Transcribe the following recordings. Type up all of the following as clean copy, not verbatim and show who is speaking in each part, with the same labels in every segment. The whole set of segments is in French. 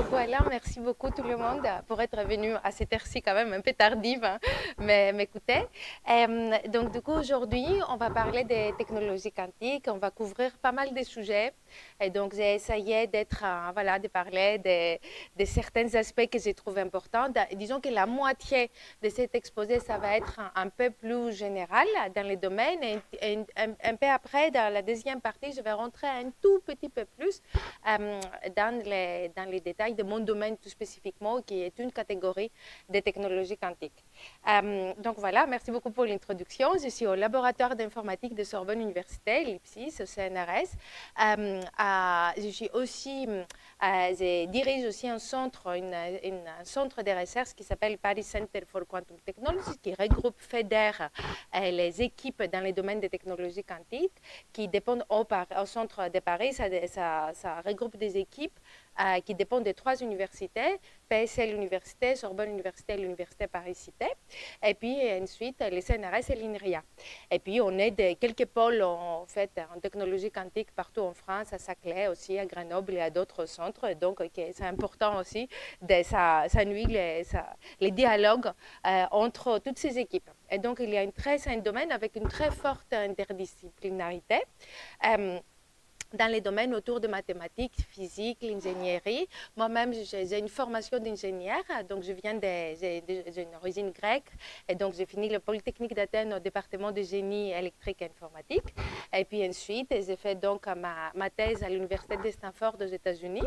Speaker 1: beaucoup Alain, merci beaucoup tout le monde pour être venu à cette heure-ci quand même un peu tardive, hein, mais m'écouter. Donc du coup aujourd'hui on va parler des technologies quantiques, on va couvrir pas mal de sujets et donc j'ai essayé d'être, voilà, de parler de certains aspects que j'ai trouvé importants. Disons que la moitié de cet exposé ça va être un peu plus général dans les domaines et un peu après dans la deuxième partie je vais rentrer un tout petit peu plus dans les détails de mon domaine tout spécifiquement, qui est une catégorie de technologies quantiques. Donc voilà, merci beaucoup pour l'introduction. Je suis au laboratoire d'informatique de Sorbonne Université, l'IPSIS, au CNRS. Je suis aussi, je dirige aussi un centre de recherche qui s'appelle Paris Center for Quantum Technology, qui regroupe, fédère les équipes dans les domaines des technologies quantiques, qui dépendent au centre de Paris. Ça regroupe des équipes qui dépendent de 3 universités, PSL Université, Sorbonne Université et l'Université Paris-Cité, et puis ensuite les CNRS et l'INRIA. Et puis on est de quelques pôles en fait en technologie quantique partout en France, à Saclay aussi, à Grenoble et à d'autres centres. Donc c'est important aussi de ça nuit les dialogues entre toutes ces équipes. Et donc il y a un domaine avec une très forte interdisciplinarité. Dans les domaines autour de mathématiques, physique, l'ingénierie. Moi-même, j'ai une formation d'ingénieur, donc j'ai une origine grecque, et donc j'ai fini le Polytechnique d'Athènes au département de génie électrique et informatique. Et puis ensuite, j'ai fait donc ma thèse à l'Université de Stanford aux États-Unis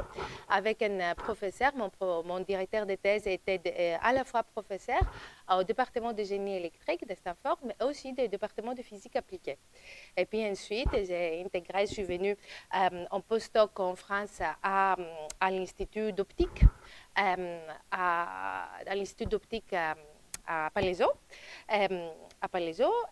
Speaker 1: avec un professeur. Mon directeur de thèse était à la fois professeur au département de génie électrique de Stanford, mais aussi du département de physique appliquée. Et puis ensuite, je suis venue en postdoc en France à l'Institut d'optique, à l'Institut d'optique à Palaiseau.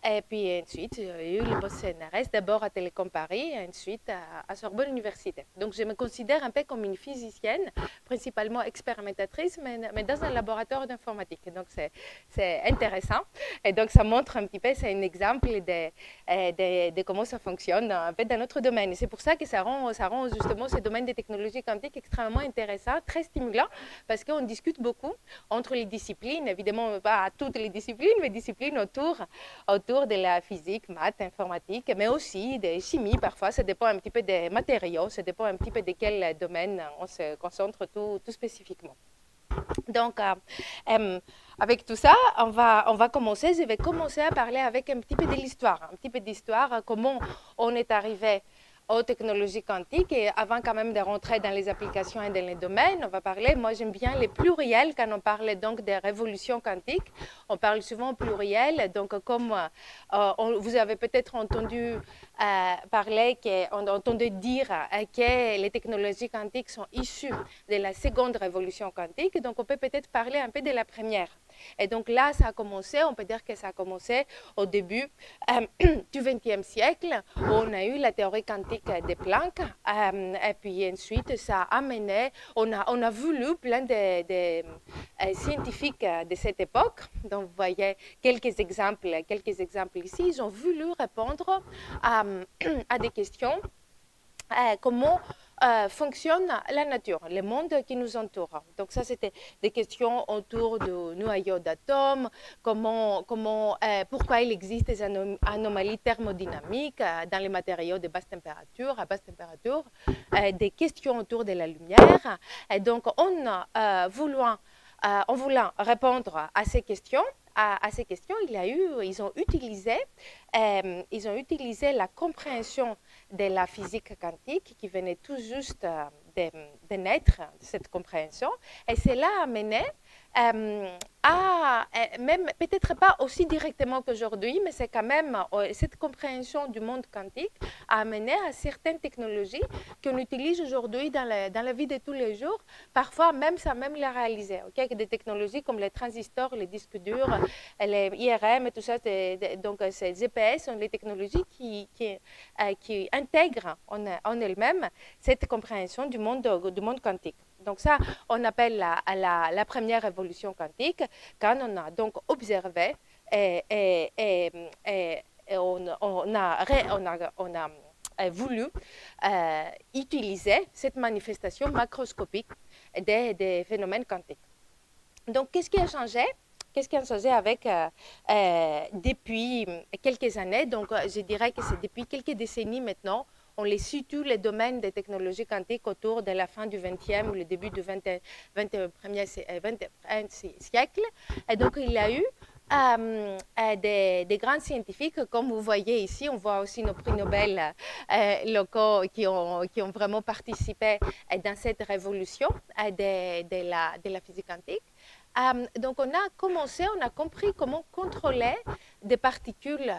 Speaker 1: Et puis ensuite, j'ai eu le poste CNRS, d'abord à Télécom Paris, et ensuite à Sorbonne Université. Donc, je me considère un peu comme une physicienne, principalement expérimentatrice, mais dans un laboratoire d'informatique. Donc, c'est intéressant. Et donc, ça montre un petit peu, c'est un exemple de comment ça fonctionne un peu dans notre domaine. Et c'est pour ça que ça rend justement ce domaine des technologies quantiques extrêmement intéressant, très stimulant, parce qu'on discute beaucoup entre les disciplines, évidemment pas toutes les disciplines, mais disciplines autour de la physique, maths, informatique, mais aussi de chimie parfois. Ça dépend un petit peu des matériaux, ça dépend un petit peu de quel domaine on se concentre tout spécifiquement. Donc, avec tout ça, on va commencer. Je vais commencer à parler avec un petit peu de l'histoire, comment on est arrivé aux technologies quantiques. Et avant quand même de rentrer dans les applications et dans les domaines, on va parler, moi j'aime bien les pluriels quand on parle donc des révolutions quantiques. On parle souvent au pluriel, donc comme vous avez peut-être entendu parler, on a entendu dire que les technologies quantiques sont issues de la seconde révolution quantique, donc on peut peut-être parler un peu de la première. Et donc là, ça a commencé, on peut dire que ça a commencé au début du XXe siècle, où on a eu la théorie quantique de Planck, et puis ensuite, ça a amené, on a voulu, plein de scientifiques de cette époque, donc vous voyez quelques exemples ici, ils ont voulu répondre à des questions, comment fonctionne la nature, le monde qui nous entoure. Donc ça, c'était des questions autour du noyau d'atomes, pourquoi il existe des anomalies thermodynamiques dans les matériaux de basse température, à basse température, des questions autour de la lumière. Et donc, en voulant répondre à ces questions, ils ont utilisé la compréhension de la physique quantique qui venait tout juste de naître, cette compréhension, et cela a mené même peut-être pas aussi directement qu'aujourd'hui, mais c'est quand même cette compréhension du monde quantique a amené à certaines technologies qu'on utilise aujourd'hui dans la vie de tous les jours, parfois même sans même les réaliser. Okay? Des technologies comme les transistors, les disques durs, les IRM et tout ça, donc ces GPS sont les technologies qui intègrent en elles-mêmes cette compréhension du monde quantique. Donc ça, on appelle la première révolution quantique, quand on a donc observé et on a voulu utiliser cette manifestation macroscopique des phénomènes quantiques. Donc, qu'est-ce qui a changé? Qu'est-ce qui a changé depuis quelques années? Donc, je dirais que c'est depuis quelques décennies maintenant. On les situe, les domaines des technologies quantiques, autour de la fin du 20e ou le début du 21e siècle. Et donc, il y a eu des grands scientifiques, comme vous voyez ici. On voit aussi nos prix Nobel locaux qui ont vraiment participé dans cette révolution de la physique quantique. Donc, on a compris comment contrôler des particules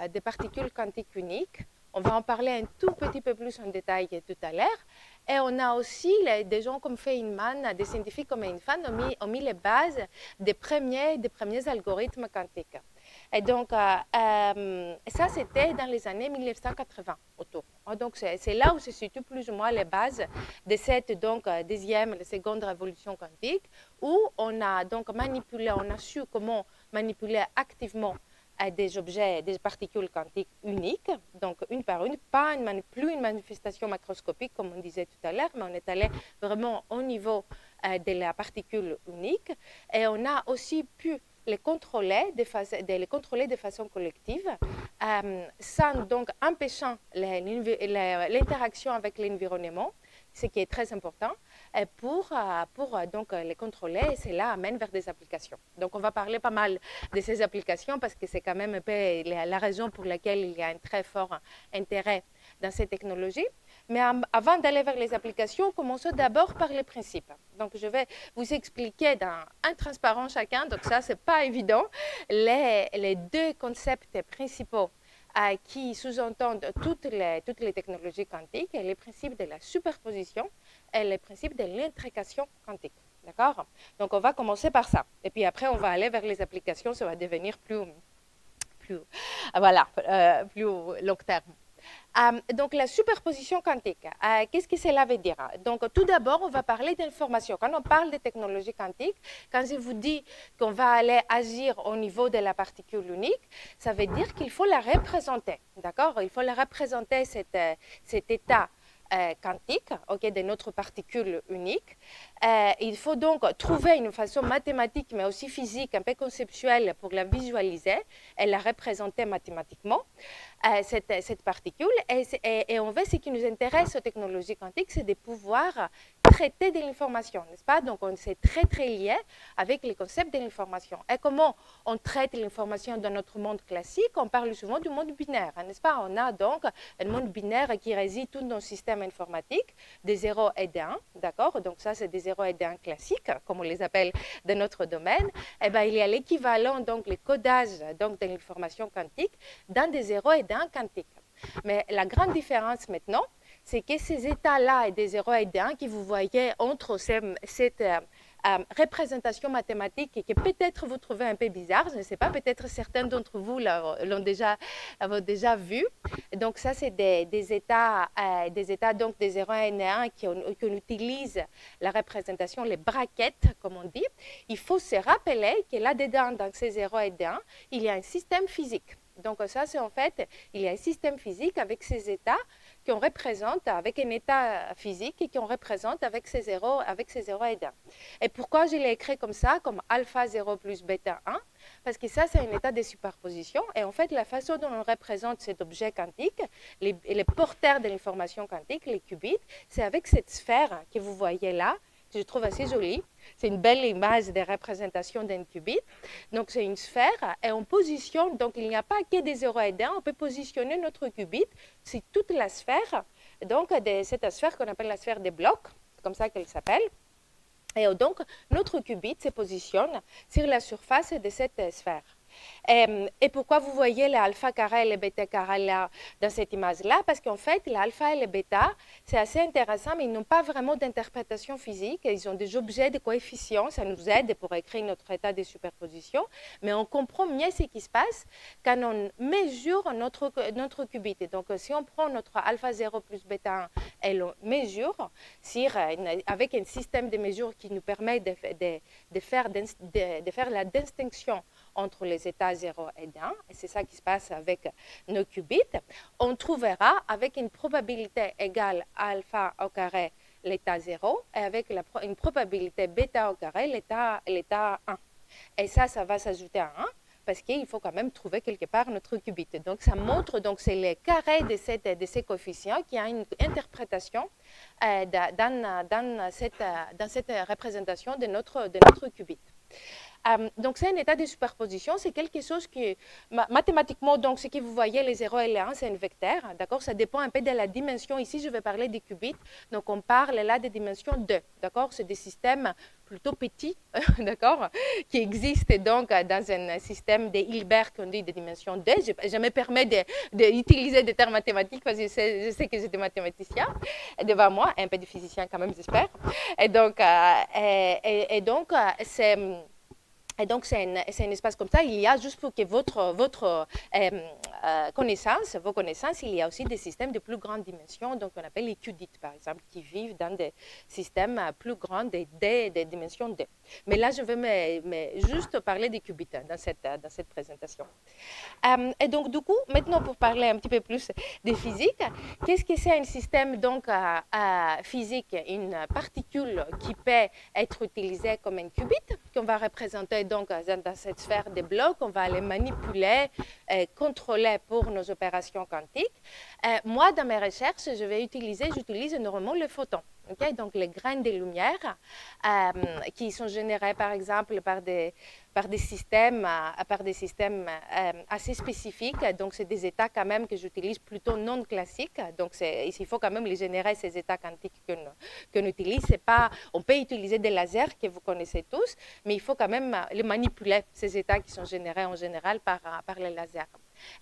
Speaker 1: quantiques uniques. On va en parler un tout petit peu plus en détail tout à l'heure. Et on a aussi des gens comme Feynman, des scientifiques comme Feynman ont mis les bases des premiers algorithmes quantiques. Et donc, ça, c'était dans les années 1980 autour. Donc, c'est là où se situent plus ou moins les bases de cette deuxième et seconde révolution quantique, où on a donc on a su comment manipuler activement des objets, des particules quantiques uniques, donc une par une, plus une manifestation macroscopique comme on disait tout à l'heure, mais on est allé vraiment au niveau de la particule unique, et on a aussi pu les contrôler de façon collective, sans donc empêchant l'interaction avec l'environnement, ce qui est très important, pour donc les contrôler, et cela amène vers des applications. Donc, on va parler pas mal de ces applications parce que c'est quand même un peu la raison pour laquelle il y a un très fort intérêt dans ces technologies. Mais avant d'aller vers les applications, commençons d'abord par les principes. Donc, je vais vous expliquer dans un transparent chacun, donc ça, c'est pas évident, les deux concepts principaux qui sous-entendent toutes les technologies quantiques, et les principes de la superposition et les principes de l'intrication quantique. D'accord? Donc, on va commencer par ça. Et puis après, on va aller vers les applications, ça va devenir plus long terme. Donc, la superposition quantique, qu'est-ce que cela veut dire? Donc, tout d'abord, on va parler d'information. Quand on parle de technologie quantique, quand je vous dis qu'on va aller agir au niveau de la particule unique, ça veut dire qu'il faut la représenter. D'accord? Il faut la représenter, cet état quantique, de notre particule unique. Il faut donc trouver une façon mathématique, mais aussi physique, un peu conceptuelle, pour la visualiser et la représenter mathématiquement, cette particule. Et on veut, ce qui nous intéresse aux technologies quantiques, c'est de pouvoir traiter de l'information, n'est-ce pas? Donc, c'est très, très lié avec les concepts de l'information. Et comment on traite l'information dans notre monde classique? On parle souvent du monde binaire, n'est-ce pas? On a donc un monde binaire qui réside tout dans le système informatique, des 0 et des 1, d'accord? Donc, ça, c'est des 0 et des 1 classiques, comme on les appelle dans notre domaine. Et bien, il y a l'équivalent, donc, les codages donc, de l'information quantique dans des 0 et des 1 quantiques. Mais la grande différence maintenant, c'est que ces états-là et des 0 et des 1 que vous voyez entre cette représentation mathématique et que peut-être vous trouvez un peu bizarre, je ne sais pas, peut-être certains d'entre vous l'ont déjà vu. Donc ça, c'est des états donc des 0 et des 1 qu'on utilise la représentation, les brackets, comme on dit. Il faut se rappeler que là-dedans, dans ces 0 et des 1, il y a un système physique. Donc ça, c'est en fait, il y a un système physique avec ces états qu'on représente avec un état physique et qu'on représente avec ces 0 et des 1. Et pourquoi je l'ai écrit comme ça, comme alpha 0 plus bêta 1? Parce que ça, c'est un état de superposition. Et en fait, la façon dont on représente cet objet quantique, les porteurs de l'information quantique, les qubits, c'est avec cette sphère que vous voyez là, que je trouve assez jolie. C'est une belle image de représentation d'un qubit. Donc, c'est une sphère et on positionne, donc il n'y a pas que des 0 et des 1, on peut positionner notre qubit sur toute la sphère, donc de cette sphère qu'on appelle la sphère des blocs, c'est comme ça qu'elle s'appelle. Et donc, notre qubit se positionne sur la surface de cette sphère. Et pourquoi vous voyez les alpha carré et les bêta carré là, dans cette image-là? Parce qu'en fait, les alpha et les bêta, c'est assez intéressant, mais ils n'ont pas vraiment d'interprétation physique. Ils ont des objets de coefficients, ça nous aide pour écrire notre état de superposition, mais on comprend mieux ce qui se passe quand on mesure notre qubit. Et donc, si on prend notre alpha 0 plus bêta 1 et l'on mesure avec un système de mesure qui nous permet de faire la distinction entre les états 0 et 1, et c'est ça qui se passe avec nos qubits, on trouvera avec une probabilité égale alpha au carré l'état 0 et avec une probabilité bêta au carré l'état 1. Et ça va s'ajouter à 1 parce qu'il faut quand même trouver quelque part notre qubit. Donc, ça montre, donc c'est le carré de ces coefficients qui a une interprétation dans cette représentation de notre qubit. Donc, c'est un état de superposition, c'est quelque chose qui, mathématiquement, donc ce que vous voyez, les 0 et les 1, c'est un vecteur, d'accord? Ça dépend un peu de la dimension. Ici, je vais parler des qubits, donc on parle là des dimensions 2, d'accord? C'est des systèmes plutôt petits, d'accord? Qui existent donc dans un système de Hilbert qu'on dit de dimension 2. Je me permets d'utiliser des termes mathématiques parce que je sais que j'ai des mathématiciens devant moi, un peu de physiciens quand même, j'espère. Et donc, c'est un espace comme ça. Il y a, juste pour que vos connaissances, il y a aussi des systèmes de plus grande dimension, donc on appelle les qubits, par exemple, qui vivent dans des systèmes plus grands, des dimensions 2. Mais là, je vais juste parler des qubits dans cette présentation. Et donc, du coup, maintenant, pour parler un petit peu plus de physique, qu'est-ce que c'est un système donc, physique, une particule qui peut être utilisée comme un qubit, qu'on va représenter donc dans cette sphère de blocs, on va les manipuler, contrôler pour nos opérations quantiques. Moi, dans mes recherches, j'utilise normalement le photon. Okay? Donc, les graines de lumière qui sont générées, par exemple, par des systèmes assez spécifiques. Donc, c'est des états quand même que j'utilise plutôt non classiques. Donc, il faut quand même les générer, ces états quantiques qu'on utilise. On peut utiliser des lasers que vous connaissez tous, mais il faut quand même les manipuler, ces états qui sont générés en général par les lasers.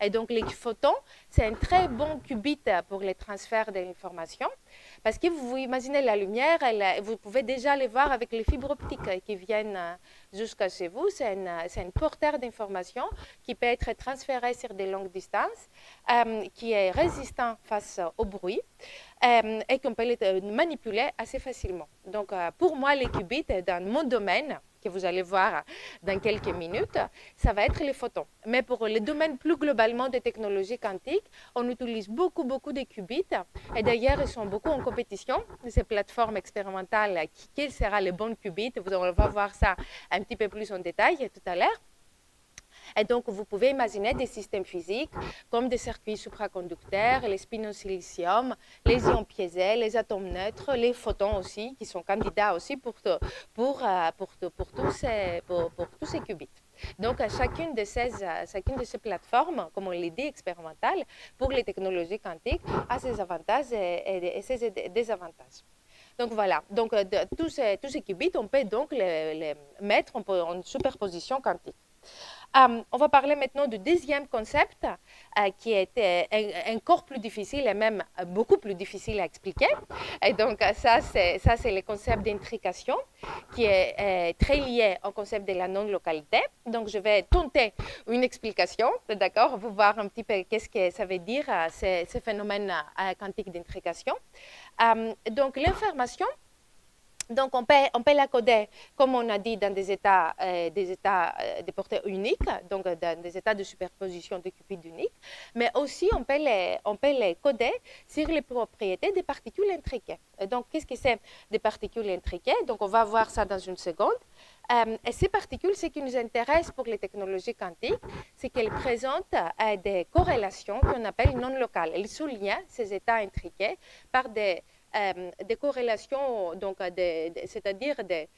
Speaker 1: Et donc, les photons, c'est un très bon qubit pour les transferts de l'information. Parce que vous imaginez la lumière, vous pouvez déjà les voir avec les fibres optiques qui viennent jusqu'à chez vous. C'est un porteur d'information qui peut être transféré sur des longues distances, qui est résistant face au bruit et qu'on peut les manipuler assez facilement. Donc, pour moi, les qubits, dans mon domaine, que vous allez voir dans quelques minutes, ça va être les photons. Mais pour les domaines plus globalement des technologies quantiques, on utilise beaucoup de qubits. Et d'ailleurs, ils sont beaucoup en compétition, ces plateformes expérimentales, quel sera le bon qubit. On va voir ça un petit peu plus en détail tout à l'heure. Et donc, vous pouvez imaginer des systèmes physiques comme des circuits supraconducteurs, les spins en silicium, les ions piégés, les atomes neutres, les photons aussi, qui sont candidats aussi pour tous ces qubits. Donc, chacune de ces plateformes, comme on l'a dit, expérimentales, pour les technologies quantiques, a ses avantages et ses désavantages. Donc voilà, donc, tous ces qubits, on peut donc les mettre en superposition quantique. On va parler maintenant du deuxième concept qui est encore plus difficile et même beaucoup plus difficile à expliquer. Et donc, ça, c'est le concept d'intrication qui est très lié au concept de la non-localité. Donc, je vais tenter une explication, d'accord, pour voir un petit peu qu'est-ce que ça veut dire, ce phénomène quantique d'intrication. Donc, l'information, donc, on peut la coder, comme on a dit, dans des états de portée unique, donc dans des états de superposition de qubits uniques, mais aussi on peut les coder sur les propriétés des particules intriquées. Et donc, qu'est-ce que c'est des particules intriquées? Donc, on va voir ça dans une seconde. Et ces particules, ce qui nous intéresse pour les technologies quantiques, c'est qu'elles présentent des corrélations qu'on appelle non locales. Elles soulignent ces états intriqués par des corrélations, donc c'est-à-dire des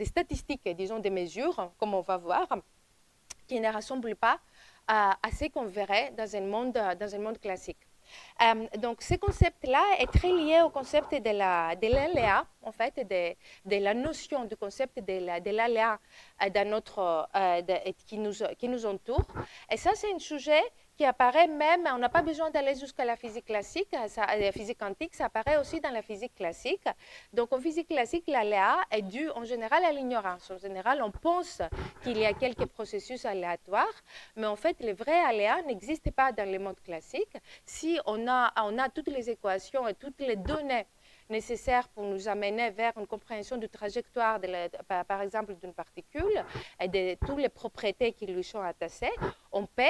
Speaker 1: statistiques, disons des mesures, comme on va voir, qui ne ressemblent pas à ce qu'on verrait dans un monde classique. Donc, ce concept-là est très lié au concept de l'aléa, en fait, de la notion du concept de l'aléa qui nous entoure. Et ça, c'est un sujet qui apparaît même, on n'a pas besoin d'aller jusqu'à la physique classique, la physique quantique, ça apparaît aussi dans la physique classique. Donc, en physique classique, l'aléa est due en général à l'ignorance. En général, on pense qu'il y a quelques processus aléatoires, mais en fait, les vrais aléas n'existent pas dans le monde classique. Si on a toutes les équations et toutes les données nécessaires pour nous amener vers une compréhension de trajectoire, par exemple, d'une particule et de toutes les propriétés qui lui sont attachées, on peut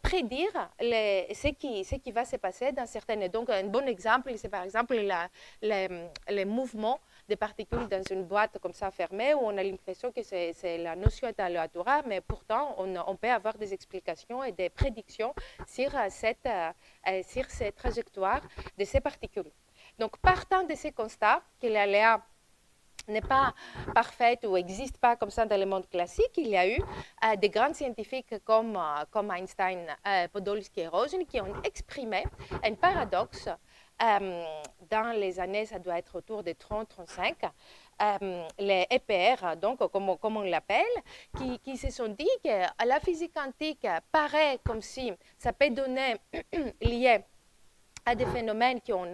Speaker 1: prédire ce qui va se passer dans certaines. Donc, un bon exemple, c'est par exemple les mouvements des particules dans une boîte comme ça fermée, où on a l'impression que la notion est aléatoire, mais pourtant, on peut avoir des explications et des prédictions sur cette trajectoire de ces particules. Donc, partant de ces constats, que l'aléa n'est pas parfaite ou n'existe pas comme ça dans le monde classique, il y a eu des grands scientifiques comme Einstein, Podolsky et Rosen qui ont exprimé un paradoxe dans les années, ça doit être autour de 30-35, les EPR, donc comme on l'appelle, qui se sont dit que la physique quantique paraît comme si ça peut donner lié à des phénomènes qui ont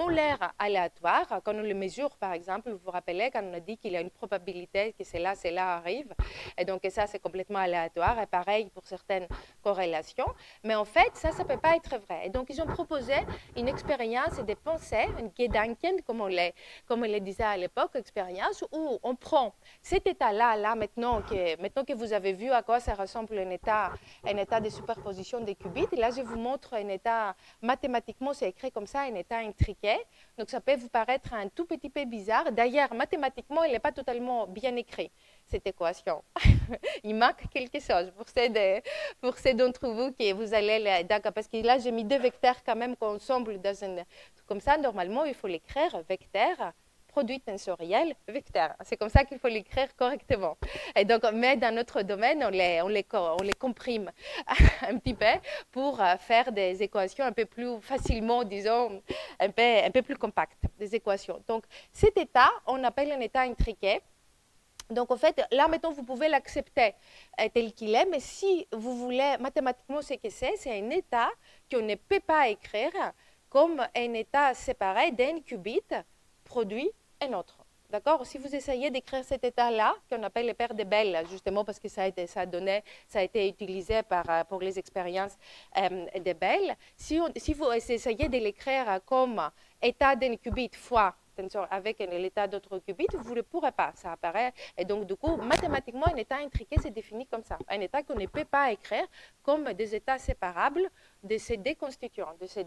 Speaker 1: l'air aléatoires. Quand on les mesure, par exemple, vous vous rappelez, quand on a dit qu'il y a une probabilité que cela arrive, et donc ça, c'est complètement aléatoire, et pareil pour certaines corrélations. Mais en fait, ça ne peut pas être vrai. Et donc, ils ont proposé une expérience de pensée, une Gedanken, comme on le disait à l'époque, expérience où on prend cet état-là, maintenant que vous avez vu à quoi ça ressemble un état de superposition des qubits, et là, je vous montre un état mathématiquement, c'est écrit comme ça, un état intriqué. Donc, ça peut vous paraître un tout petit peu bizarre. D'ailleurs, mathématiquement, il n'est pas totalement bien écrit, cette équation. Il manque quelque chose pour ceux d'entre vous qui vous allez... D'accord, parce que là, j'ai mis deux vecteurs quand même ensemble dans un... Comme ça, normalement, il faut l'écrire vecteur, produit tensoriel, vecteur. C'est comme ça qu'il faut l'écrire correctement. Et donc, mais dans notre domaine, on les comprime un petit peu pour faire des équations un peu plus facilement, disons, un peu plus compactes, des équations. Donc, cet état, on appelle un état intriqué. Donc, en fait, là, maintenant, vous pouvez l'accepter tel qu'il est, mais si vous voulez mathématiquement ce que c'est un état qu'on ne peut pas écrire comme un état séparé d'un qubit produit un autre. D'accord? Si vous essayez d'écrire cet état-là, qu'on appelle les paires de Bell, justement parce que ça a été utilisé pour les expériences de Bell, si vous essayez de l'écrire comme état d'un qubit fois avec l'état d'autre qubit, vous ne pourrez pas, ça apparaît. Et donc, du coup, mathématiquement, un état intriqué se définit comme ça. Un état qu'on ne peut pas écrire comme des états séparables de ces deux constituants, de ces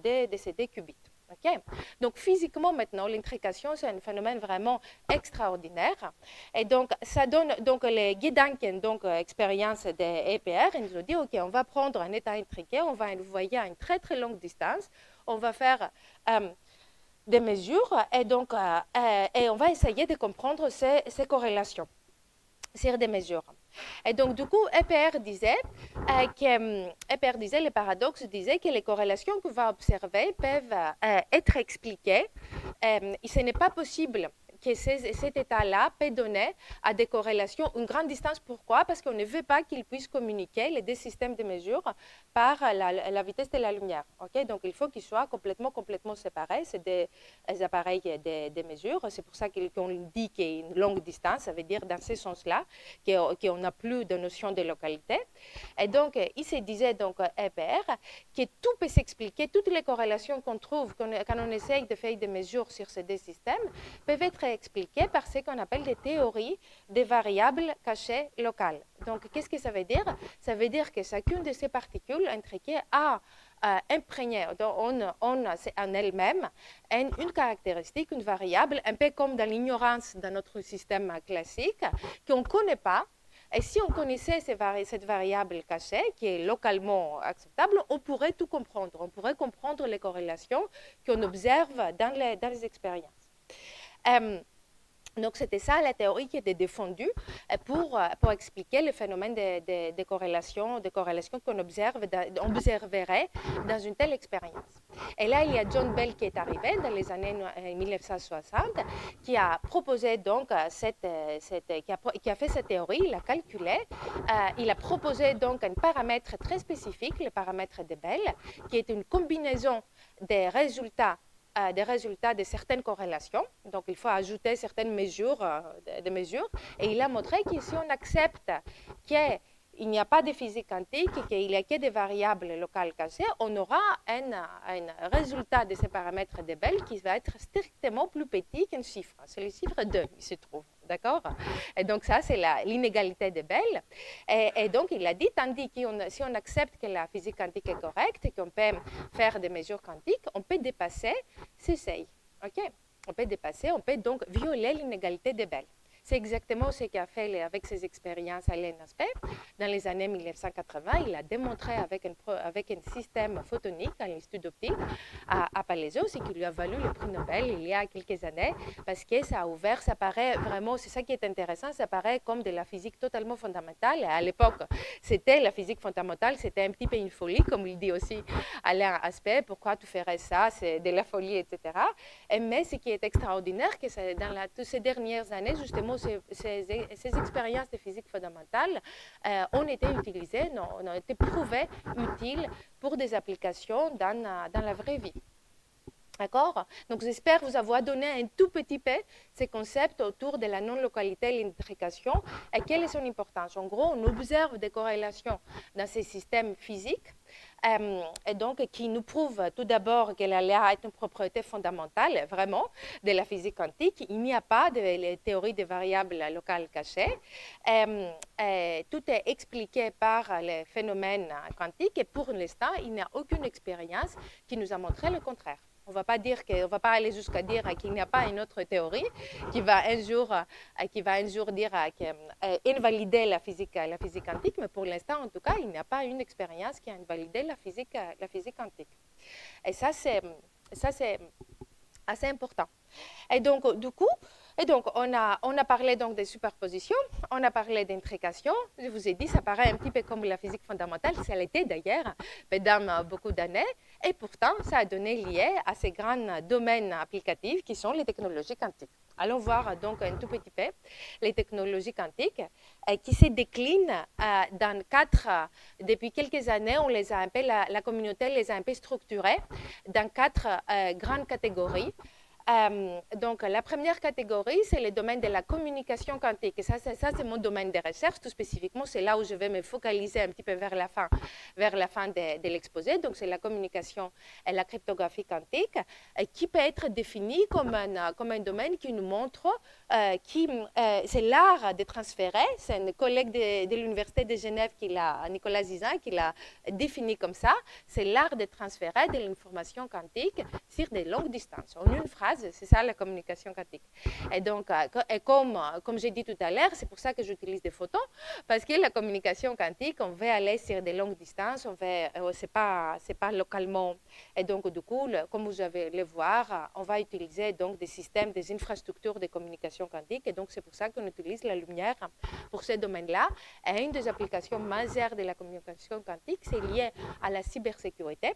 Speaker 1: deux qubits. Okay? Donc, physiquement, maintenant, l'intrication, c'est un phénomène vraiment extraordinaire. Et donc, ça donne, donc, les Gedanken, donc, expérience des EPR, ils nous ont dit, OK, on va prendre un état intriqué, on va l'envoyer à une très, très longue distance, on va faire des mesures et donc on va essayer de comprendre ces corrélations sur des mesures. Et donc, du coup, EPR disait, le paradoxe disait que les corrélations qu'on va observer peuvent être expliquées. Ce n'est pas possible que cet état-là peut donner à des corrélations une grande distance. Pourquoi? Parce qu'on ne veut pas qu'ils puissent communiquer, les deux systèmes de mesure, par la vitesse de la lumière. Okay? Donc, il faut qu'ils soient complètement séparés. C'est des appareils de mesure. C'est pour ça qu'on dit qu'il y a une longue distance. Ça veut dire, dans ce sens-là, qu'on n'a plus de notion de localité. Et donc, il se disait, donc, EPR, que tout peut s'expliquer, toutes les corrélations qu'on trouve quand on essaye de faire des mesures sur ces deux systèmes peuvent être expliquées par ce qu'on appelle des théories des variables cachées locales. Donc, qu'est-ce que ça veut dire? Ça veut dire que chacune de ces particules intriquées a imprégné en elle-même une caractéristique, une variable, un peu comme dans l'ignorance dans notre système classique, qu'on ne connaît pas. Et si on connaissait cette variable cachée, qui est localement acceptable, on pourrait tout comprendre. On pourrait comprendre les corrélations qu'on observe dans les expériences. Donc, c'était ça la théorie qui était défendue pour expliquer le phénomène de corrélation qu'on observerait dans une telle expérience. Et là, il y a John Bell qui est arrivé dans les années 1960, qui a proposé donc qui a fait cette théorie, il a calculé, il a proposé donc un paramètre très spécifique, le paramètre de Bell, qui est une combinaison des résultats de certaines corrélations. Donc, il faut ajouter certaines mesures, et il a montré que si on accepte que il n'y a pas de physique quantique et qu'il n'y a que des variables locales cachées, on aura un résultat de ces paramètres de Bell qui va être strictement plus petit qu'un chiffre. C'est le chiffre 2, il se trouve. D'accord? Et donc, ça, c'est l'inégalité de Bell. Et donc, il a dit, tandis que si on accepte que la physique quantique est correcte et qu'on peut faire des mesures quantiques, on peut dépasser ce seuil. OK? On peut donc violer l'inégalité de Bell. C'est exactement ce qu'il a fait avec ses expériences à l'ENSP. Dans les années 1980, il a démontré avec un système photonique à l'Institut d'optique à Palaiseau, ce qui lui a valu le prix Nobel il y a quelques années, parce que ça a ouvert, ça paraît vraiment, c'est ça qui est intéressant, ça paraît comme de la physique totalement fondamentale. À l'époque, c'était la physique fondamentale, c'était un petit peu une folie, comme il dit aussi Alain Aspect, pourquoi tu ferais ça, c'est de la folie, etc. Mais ce qui est extraordinaire, c'est que dans toutes ces dernières années, justement, ces expériences de physique fondamentale ont été utilisées, ont été prouvées utiles pour des applications dans la vraie vie. D'accord? Donc, j'espère vous avoir donné un tout petit peu ces concepts autour de la non-localité et l'intrication et quelle est son importance. En gros, on observe des corrélations dans ces systèmes physiques et donc qui nous prouvent tout d'abord que l'aléa est une propriété fondamentale, vraiment, de la physique quantique. Il n'y a pas de théorie des variables locales cachées. Tout est expliqué par les phénomènes quantiques et pour l'instant, il n'y a aucune expérience qui nous a montré le contraire. On ne va pas aller jusqu'à dire qu'il n'y a pas une autre théorie qui va un jour dire invalider la physique quantique, mais pour l'instant, en tout cas, il n'y a pas une expérience qui a invalidé la physique quantique. Et ça, c'est assez important. Et donc, du coup, on a parlé donc des superpositions, on a parlé d'intrication. Je vous ai dit, ça paraît un petit peu comme la physique fondamentale, ça l'était d'ailleurs pendant beaucoup d'années. Et pourtant, ça a donné lié à ces grands domaines applicatifs qui sont les technologies quantiques. Allons voir donc un tout petit peu les technologies quantiques qui se déclinent dans depuis quelques années, on les a un peu, la communauté les a un peu structurées dans 4 grandes catégories. Donc, la première catégorie, c'est le domaine de la communication quantique. Et ça, c'est mon domaine de recherche. Tout spécifiquement, c'est là où je vais me focaliser un petit peu vers la fin de l'exposé. Donc, c'est la communication et la cryptographie quantique, qui peut être définie comme un domaine qui nous montre c'est l'art de transférer. C'est un collègue de l'Université de Genève, Nicolas Zizin, qui l'a défini comme ça. C'est l'art de transférer de l'information quantique sur des longues distances. En une phrase, c'est ça la communication quantique. Et donc, comme j'ai dit tout à l'heure, c'est pour ça que j'utilise des photos, parce que la communication quantique, on veut aller sur des longues distances, c'est pas localement. Et donc, du coup, comme vous allez le voir, on va utiliser donc des systèmes, des infrastructures de communication quantique. Et donc, c'est pour ça qu'on utilise la lumière pour ce domaine-là. Et une des applications majeures de la communication quantique, c'est lié à la cybersécurité,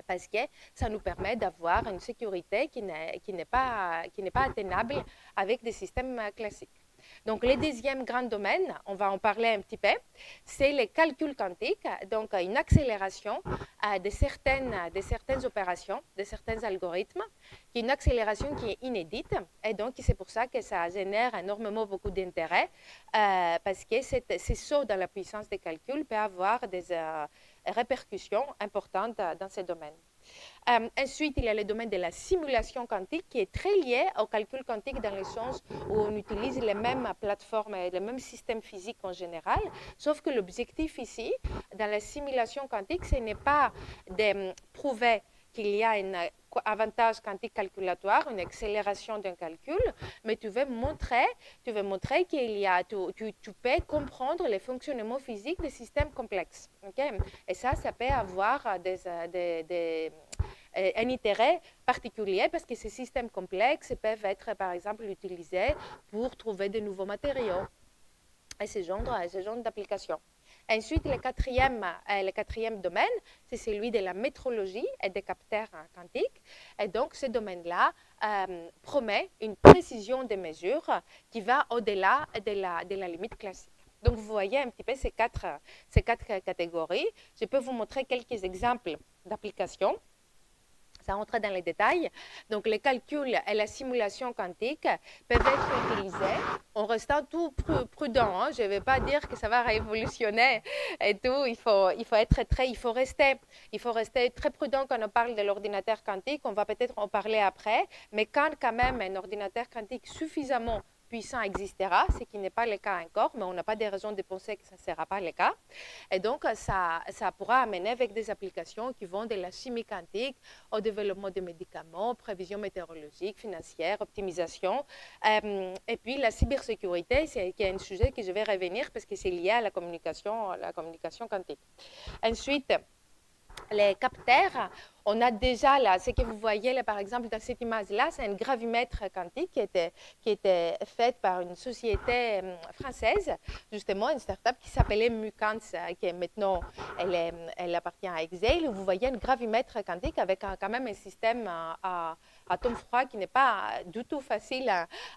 Speaker 1: parce que ça nous permet d'avoir une sécurité qui n'est pas atteignable avec des systèmes classiques. Donc, le deuxième grand domaine, on va en parler un petit peu, c'est le calcul quantique, donc une accélération de certaines opérations, de certains algorithmes, qui est une accélération qui est inédite, et donc c'est pour ça que ça génère énormément beaucoup d'intérêt, parce que ces sauts dans la puissance des calculs peuvent avoir des répercussions importantes dans ces domaines. Ensuite, il y a le domaine de la simulation quantique qui est très lié au calcul quantique dans le sens où on utilise les mêmes plateformes et les mêmes systèmes physiques en général, sauf que l'objectif ici, dans la simulation quantique, ce n'est pas de prouver qu'il y a un avantage quantique calculatoire, une accélération d'un calcul, mais tu veux montrer qu'il y a, tu peux comprendre le fonctionnement physique des systèmes complexes. Okay? Et ça peut avoir un intérêt particulier parce que ces systèmes complexes peuvent être, par exemple, utilisés pour trouver de nouveaux matériaux et ce genre d'applications. Ensuite, le quatrième domaine, c'est celui de la métrologie et des capteurs quantiques. Et donc, ce domaine-là promet une précision des mesures qui va au-delà de la limite classique. Donc, vous voyez un petit peu ces quatre catégories. Je peux vous montrer quelques exemples d'applications. Ça entre dans les détails. Donc, les calculs et la simulation quantique peuvent être utilisés en restant tout prudent. Hein. Je ne vais pas dire que ça va révolutionner et tout. Il faut rester très prudent quand on parle de l'ordinateur quantique. On va peut-être en parler après. Mais quand même un ordinateur quantique suffisamment puissant existera, ce qui n'est pas le cas encore, mais on n'a pas de raison de penser que ça ne sera pas le cas. Et donc, ça pourra amener avec des applications qui vont de la chimie quantique au développement de médicaments, prévision météorologique, financière, optimisation. Et puis, la cybersécurité, c'est un sujet que je vais revenir parce que c'est lié à la communication quantique. Ensuite, les capteurs, on a déjà là, ce que vous voyez là, par exemple, dans cette image-là, c'est un gravimètre quantique qui était fait par une société française, justement, une start-up qui s'appelait Mucans, qui est maintenant, elle appartient à Exail. Vous voyez un gravimètre quantique avec quand même un système à atome froid qui n'est pas du tout facile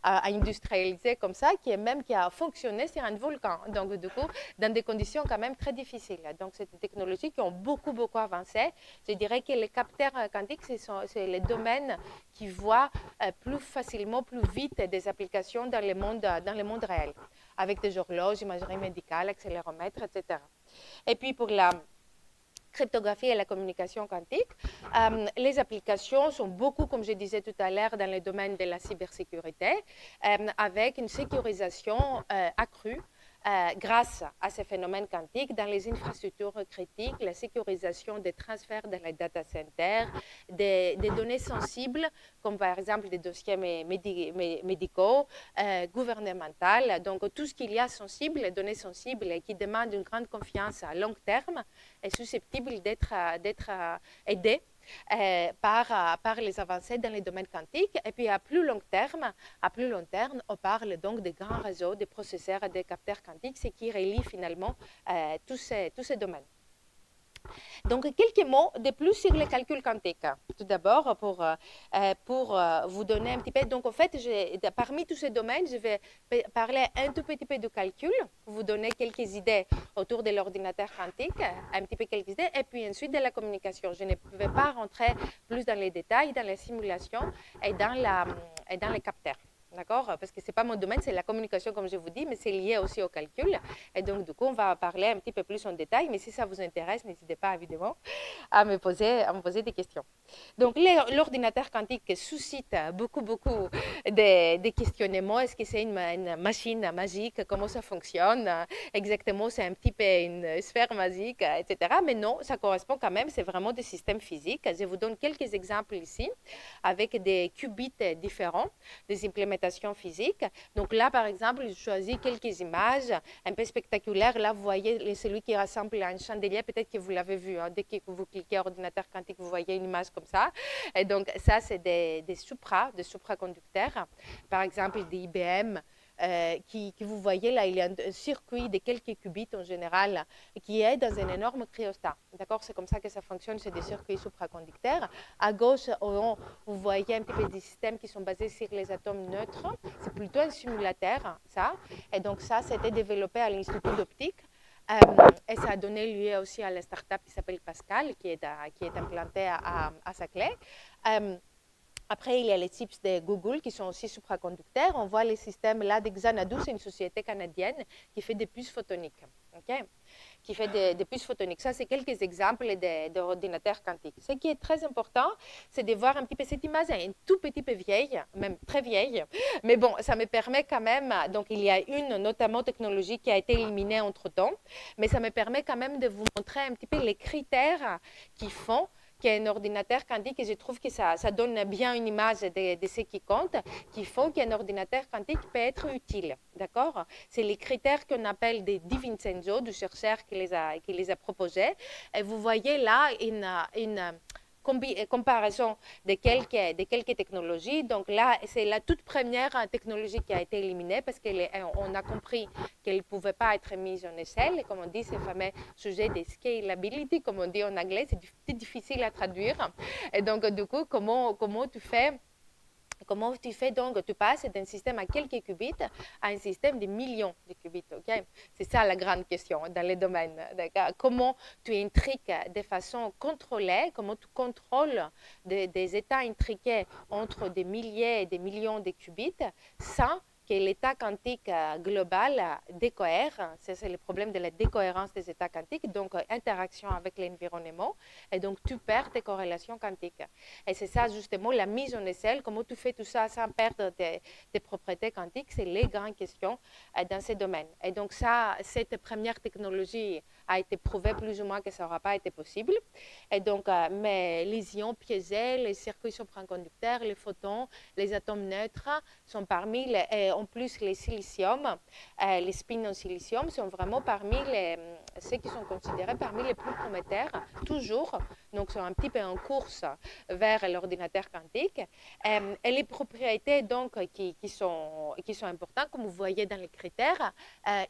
Speaker 1: à industrialiser comme ça, qui a fonctionné sur un volcan. Donc, du coup, dans des conditions quand même très difficiles. Donc, c'est des technologies qui ont beaucoup avancé. Je dirais que les capteurs quantiques, c'est les domaines qui voient plus facilement, plus vite des applications dans le monde réel, avec des horloges, imagerie médicale, accéléromètres, etc. Et puis, pour la cryptographie et la communication quantique, les applications sont beaucoup, comme je disais tout à l'heure, dans le domaine de la cybersécurité, avec une sécurisation accrue grâce à ces phénomènes quantiques dans les infrastructures critiques, la sécurisation des transferts dans les data centers, des données sensibles, comme par exemple des dossiers médicaux, gouvernementaux. Donc, tout ce qu'il y a sensible, les données sensibles et qui demandent une grande confiance à long terme, est susceptible d'être aidé par les avancées dans les domaines quantiques. Et puis à plus long terme, on parle donc des grands réseaux de processeurs et de capteurs quantiques, ce qui relie finalement tous ces domaines. Donc, quelques mots de plus sur les calculs quantiques. Tout d'abord, pour vous donner un petit peu. Donc, en fait, parmi tous ces domaines, je vais parler un tout petit peu de calcul, pour vous donner quelques idées autour de l'ordinateur quantique, un petit peu quelques idées, et puis ensuite de la communication. Je ne vais pas rentrer plus dans les détails, dans les simulations et dans les capteurs. D'accord? Parce que ce n'est pas mon domaine, c'est la communication, comme je vous dis, mais c'est lié aussi au calcul. Et donc, du coup, on va parler un petit peu plus en détail. Mais si ça vous intéresse, n'hésitez pas, évidemment, à me poser des questions. Donc, l'ordinateur quantique suscite beaucoup de questionnements. Est-ce que c'est une machine magique? Comment ça fonctionne? Exactement, c'est un petit peu une sphère magique, etc. Mais non, ça correspond quand même, c'est vraiment des systèmes physiques. Je vous donne quelques exemples ici, avec des qubits différents, des implémentations physiques. Donc là, par exemple, je choisis quelques images un peu spectaculaires. Là, vous voyez celui qui ressemble à un chandelier. Peut-être que vous l'avez vu. Hein. Dès que vous cliquez ordinateur quantique, vous voyez une image comme ça. Et donc, ça, c'est des supraconducteurs. Par exemple, des IBM. Qui vous voyez là, il y a un circuit de quelques qubits en général qui est dans un énorme cryostat. D'accord? C'est comme ça que ça fonctionne, c'est des circuits supraconducteurs. À gauche, vous voyez un petit peu des systèmes qui sont basés sur les atomes neutres. C'est plutôt un simulateur, ça. Et donc ça, c'était développé à l'Institut d'optique. Et ça a donné lieu aussi à la start-up qui s'appelle Pascal, qui est implantée à Saclay. Après, il y a les chips de Google qui sont aussi supraconducteurs. On voit les systèmes là d'Xanadu, c'est une société canadienne qui fait des puces photoniques. Okay? Qui fait des puces photoniques. Ça, c'est quelques exemples d'ordinateurs quantiques. Ce qui est très important, c'est de voir un petit peu cette image, un tout petit peu vieille, même très vieille. Mais bon, ça me permet quand même, donc il y a une notamment technologie qui a été éliminée entre-temps, mais ça me permet quand même de vous montrer un petit peu les critères qui font qu'un ordinateur quantique, et je trouve que ça donne bien une image de ce qui compte, qui font qu'un ordinateur quantique peut être utile. D'accord? C'est les critères qu'on appelle des Di Vincenzo, du chercheur qui les a proposés. Et vous voyez là une comparaison de quelques technologies. Donc là, c'est la toute première technologie qui a été éliminée parce qu'on a compris qu'elle ne pouvait pas être mise en échelle. Et comme on dit, ce fameux sujet de scalability, comme on dit en anglais, c'est difficile à traduire. Et donc, du coup, comment tu fais Comment tu fais donc? Tu passes d'un système à quelques qubits à un système de millions de qubits. Okay? C'est ça la grande question dans les domaines. Comment tu intriques de façon contrôlée, comment tu contrôles des états intriqués entre des milliers et des millions de qubits sans que l'état quantique global décohère. C'est le problème de la décohérence des états quantiques, donc interaction avec l'environnement, et donc tu perds tes corrélations quantiques. Et c'est ça justement la mise en échelle, comment tu fais tout ça sans perdre tes propriétés quantiques, c'est les grandes questions dans ces domaines. Et donc ça, cette première technologie a été prouvé plus ou moins que ça n'aura pas été possible. Et donc, mais les ions piégés, les circuits supraconducteurs, les photons, les atomes neutres sont parmi les, en plus les silicium, les spins en silicium sont vraiment parmi ceux qui sont considérés parmi les plus prometteurs, toujours, donc sont un petit peu en course vers l'ordinateur quantique. Et les propriétés donc qui sont importantes, comme vous voyez dans les critères,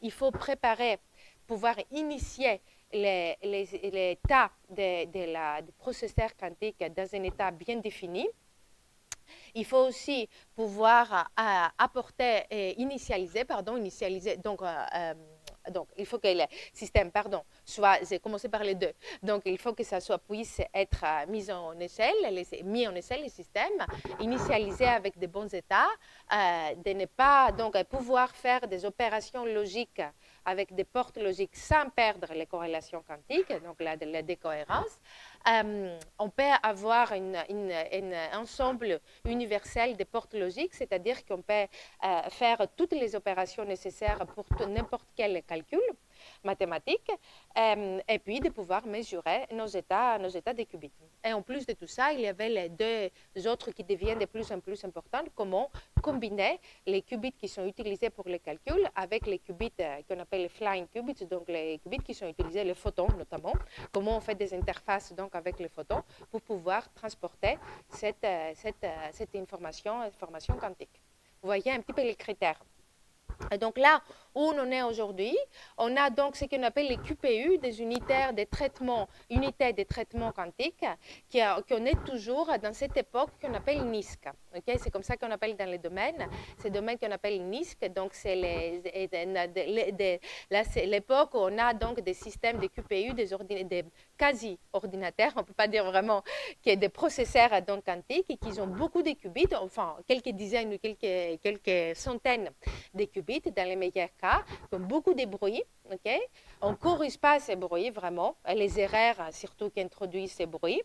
Speaker 1: il faut préparer, pouvoir initier l'état du processeur quantique dans un état bien défini. Il faut aussi pouvoir apporter et initialiser, donc, il faut que le système, soit, j'ai commencé par les deux, donc il faut que ça puisse être mis en échelle le système, initialisé avec de bons états, de ne pas, donc, pouvoir faire des opérations logiques avec des portes logiques sans perdre les corrélations quantiques, donc la décohérence. On peut avoir un ensemble universel de portes logiques, c'est-à-dire qu'on peut faire toutes les opérations nécessaires pour n'importe quel calcul mathématique, et puis de pouvoir mesurer nos états de qubits. Et en plus de tout ça, il y avait les deux autres qui deviennent de plus en plus importants, comment combiner les qubits qui sont utilisés pour les calculs avec les qubits qu'on appelle les flying qubits, donc les qubits qui sont utilisés, les photons notamment, comment on fait des interfaces donc avec les photons pour pouvoir transporter cette information quantique. Vous voyez un petit peu les critères. Et donc là où on en est aujourd'hui, on a donc ce qu'on appelle les QPU, des unités de traitement quantique, qu'on est toujours dans cette époque qu'on appelle NISQ. Okay? C'est comme ça qu'on appelle dans les domaines, ces domaines qu'on appelle NISQ. Donc c'est l'époque où on a donc des systèmes de QPU, des quasi-ordinateurs, on ne peut pas dire vraiment qu'il y a des processeurs donc quantiques et qui ont beaucoup de qubits, enfin quelques dizaines ou quelques centaines de qubits dans les meilleurs cas, qui ont beaucoup de bruit. Okay? On ne corrige pas ces bruits vraiment, les erreurs surtout qui introduisent ces bruits.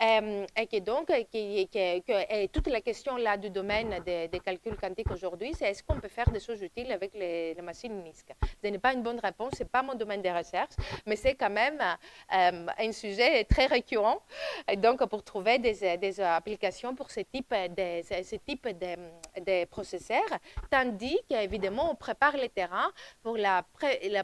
Speaker 1: Et que donc, et toute la question là du domaine des calculs quantiques aujourd'hui, c'est est-ce qu'on peut faire des choses utiles avec les machines NISQ? Ce n'est pas une bonne réponse, ce n'est pas mon domaine de recherche, mais c'est quand même un sujet très récurrent. Et donc, pour trouver des applications pour ce type de processeurs, tandis qu'évidemment, on prépare le terrain pour la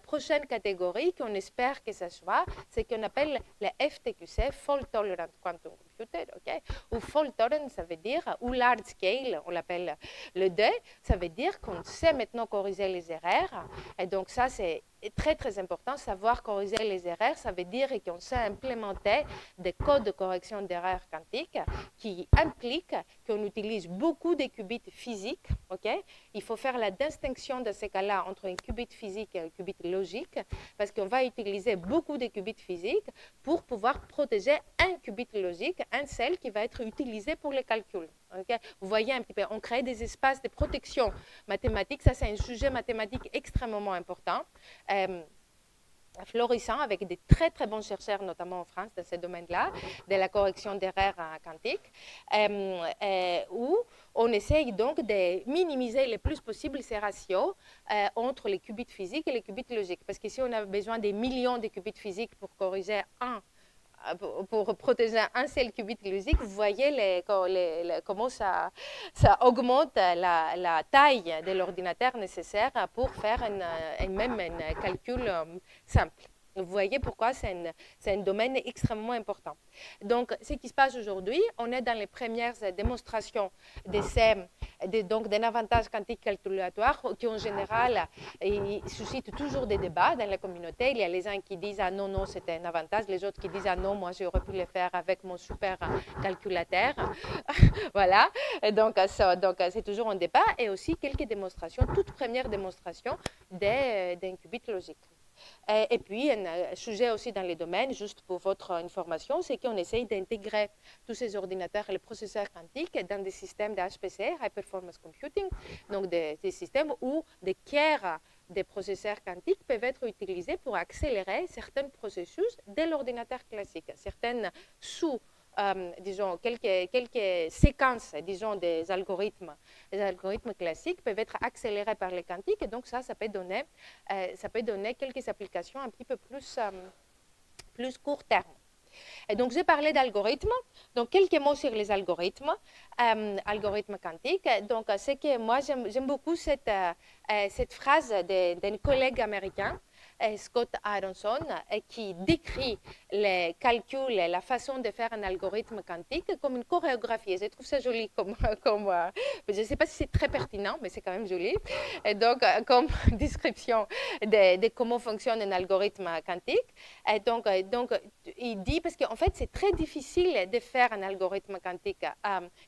Speaker 1: prochaine catégorie qu'on espère que ce soit, ce qu'on appelle le FTQC, Fault Tolerant Quantum Computer, okay? Ou Fault Tolerant, ça veut dire, ou Large Scale, on l'appelle le 2, ça veut dire qu'on sait maintenant corriger les erreurs, et donc ça c'est très très important, savoir corriger les erreurs, ça veut dire qu'on sait implémenter des codes de correction d'erreurs quantiques qui impliquent qu'on utilise beaucoup de qubits physiques. Okay? Il faut faire la distinction dans ces cas-là entre un qubit physique et un qubit logique, parce qu'on va utiliser beaucoup de qubits physiques pour pouvoir protéger un qubit logique, un seul qui va être utilisé pour les calculs. Okay? Vous voyez un petit peu, on crée des espaces de protection mathématique, ça c'est un sujet mathématique extrêmement important. Florissant avec des très très bons chercheurs, notamment en France, dans ce domaine-là, de la correction d'erreurs quantiques, où on essaye donc de minimiser le plus possible ces ratios entre les qubits physiques et les qubits logiques. Parce qu'ici, on a besoin des millions de qubits physiques pour corriger pour protéger un seul qubit logique, vous voyez comment ça augmente la taille de l'ordinateur nécessaire pour faire un calcul simple. Vous voyez pourquoi c'est un domaine extrêmement important. Donc, ce qui se passe aujourd'hui, on est dans les premières démonstrations d'un avantage quantique calculatoire qui, en général, suscite toujours des débats dans la communauté. Il y a les uns qui disent « Ah non, non, c'est un avantage », les autres qui disent « Ah non, moi, j'aurais pu le faire avec mon super calculateur ». Voilà. Donc, c'est toujours un débat et aussi quelques démonstrations, toutes premières démonstrations d'un qubit logique. Et puis, un sujet aussi dans les domaines, juste pour votre information, c'est qu'on essaye d'intégrer tous ces ordinateurs et les processeurs quantiques dans des systèmes de HPC, High Performance Computing, donc des systèmes où des tiers des processeurs quantiques peuvent être utilisés pour accélérer certains processus de l'ordinateur classique, certaines disons, quelques séquences, disons, des algorithmes classiques peuvent être accélérés par les quantiques, et donc ça peut donner quelques applications un petit peu plus court terme. Et donc, j'ai parlé d'algorithmes. Donc, quelques mots sur les algorithmes, algorithmes quantiques. Donc, c'est que moi, j'aime beaucoup cette phrase d'un collègue américain, Scott Aronson, qui décrit les calculs et la façon de faire un algorithme quantique comme une chorégraphie. Je trouve ça joli je ne sais pas si c'est très pertinent, mais c'est quand même joli. Et donc, comme description de comment fonctionne un algorithme quantique. Et donc, il dit, parce qu'en fait, c'est très difficile de faire un algorithme quantique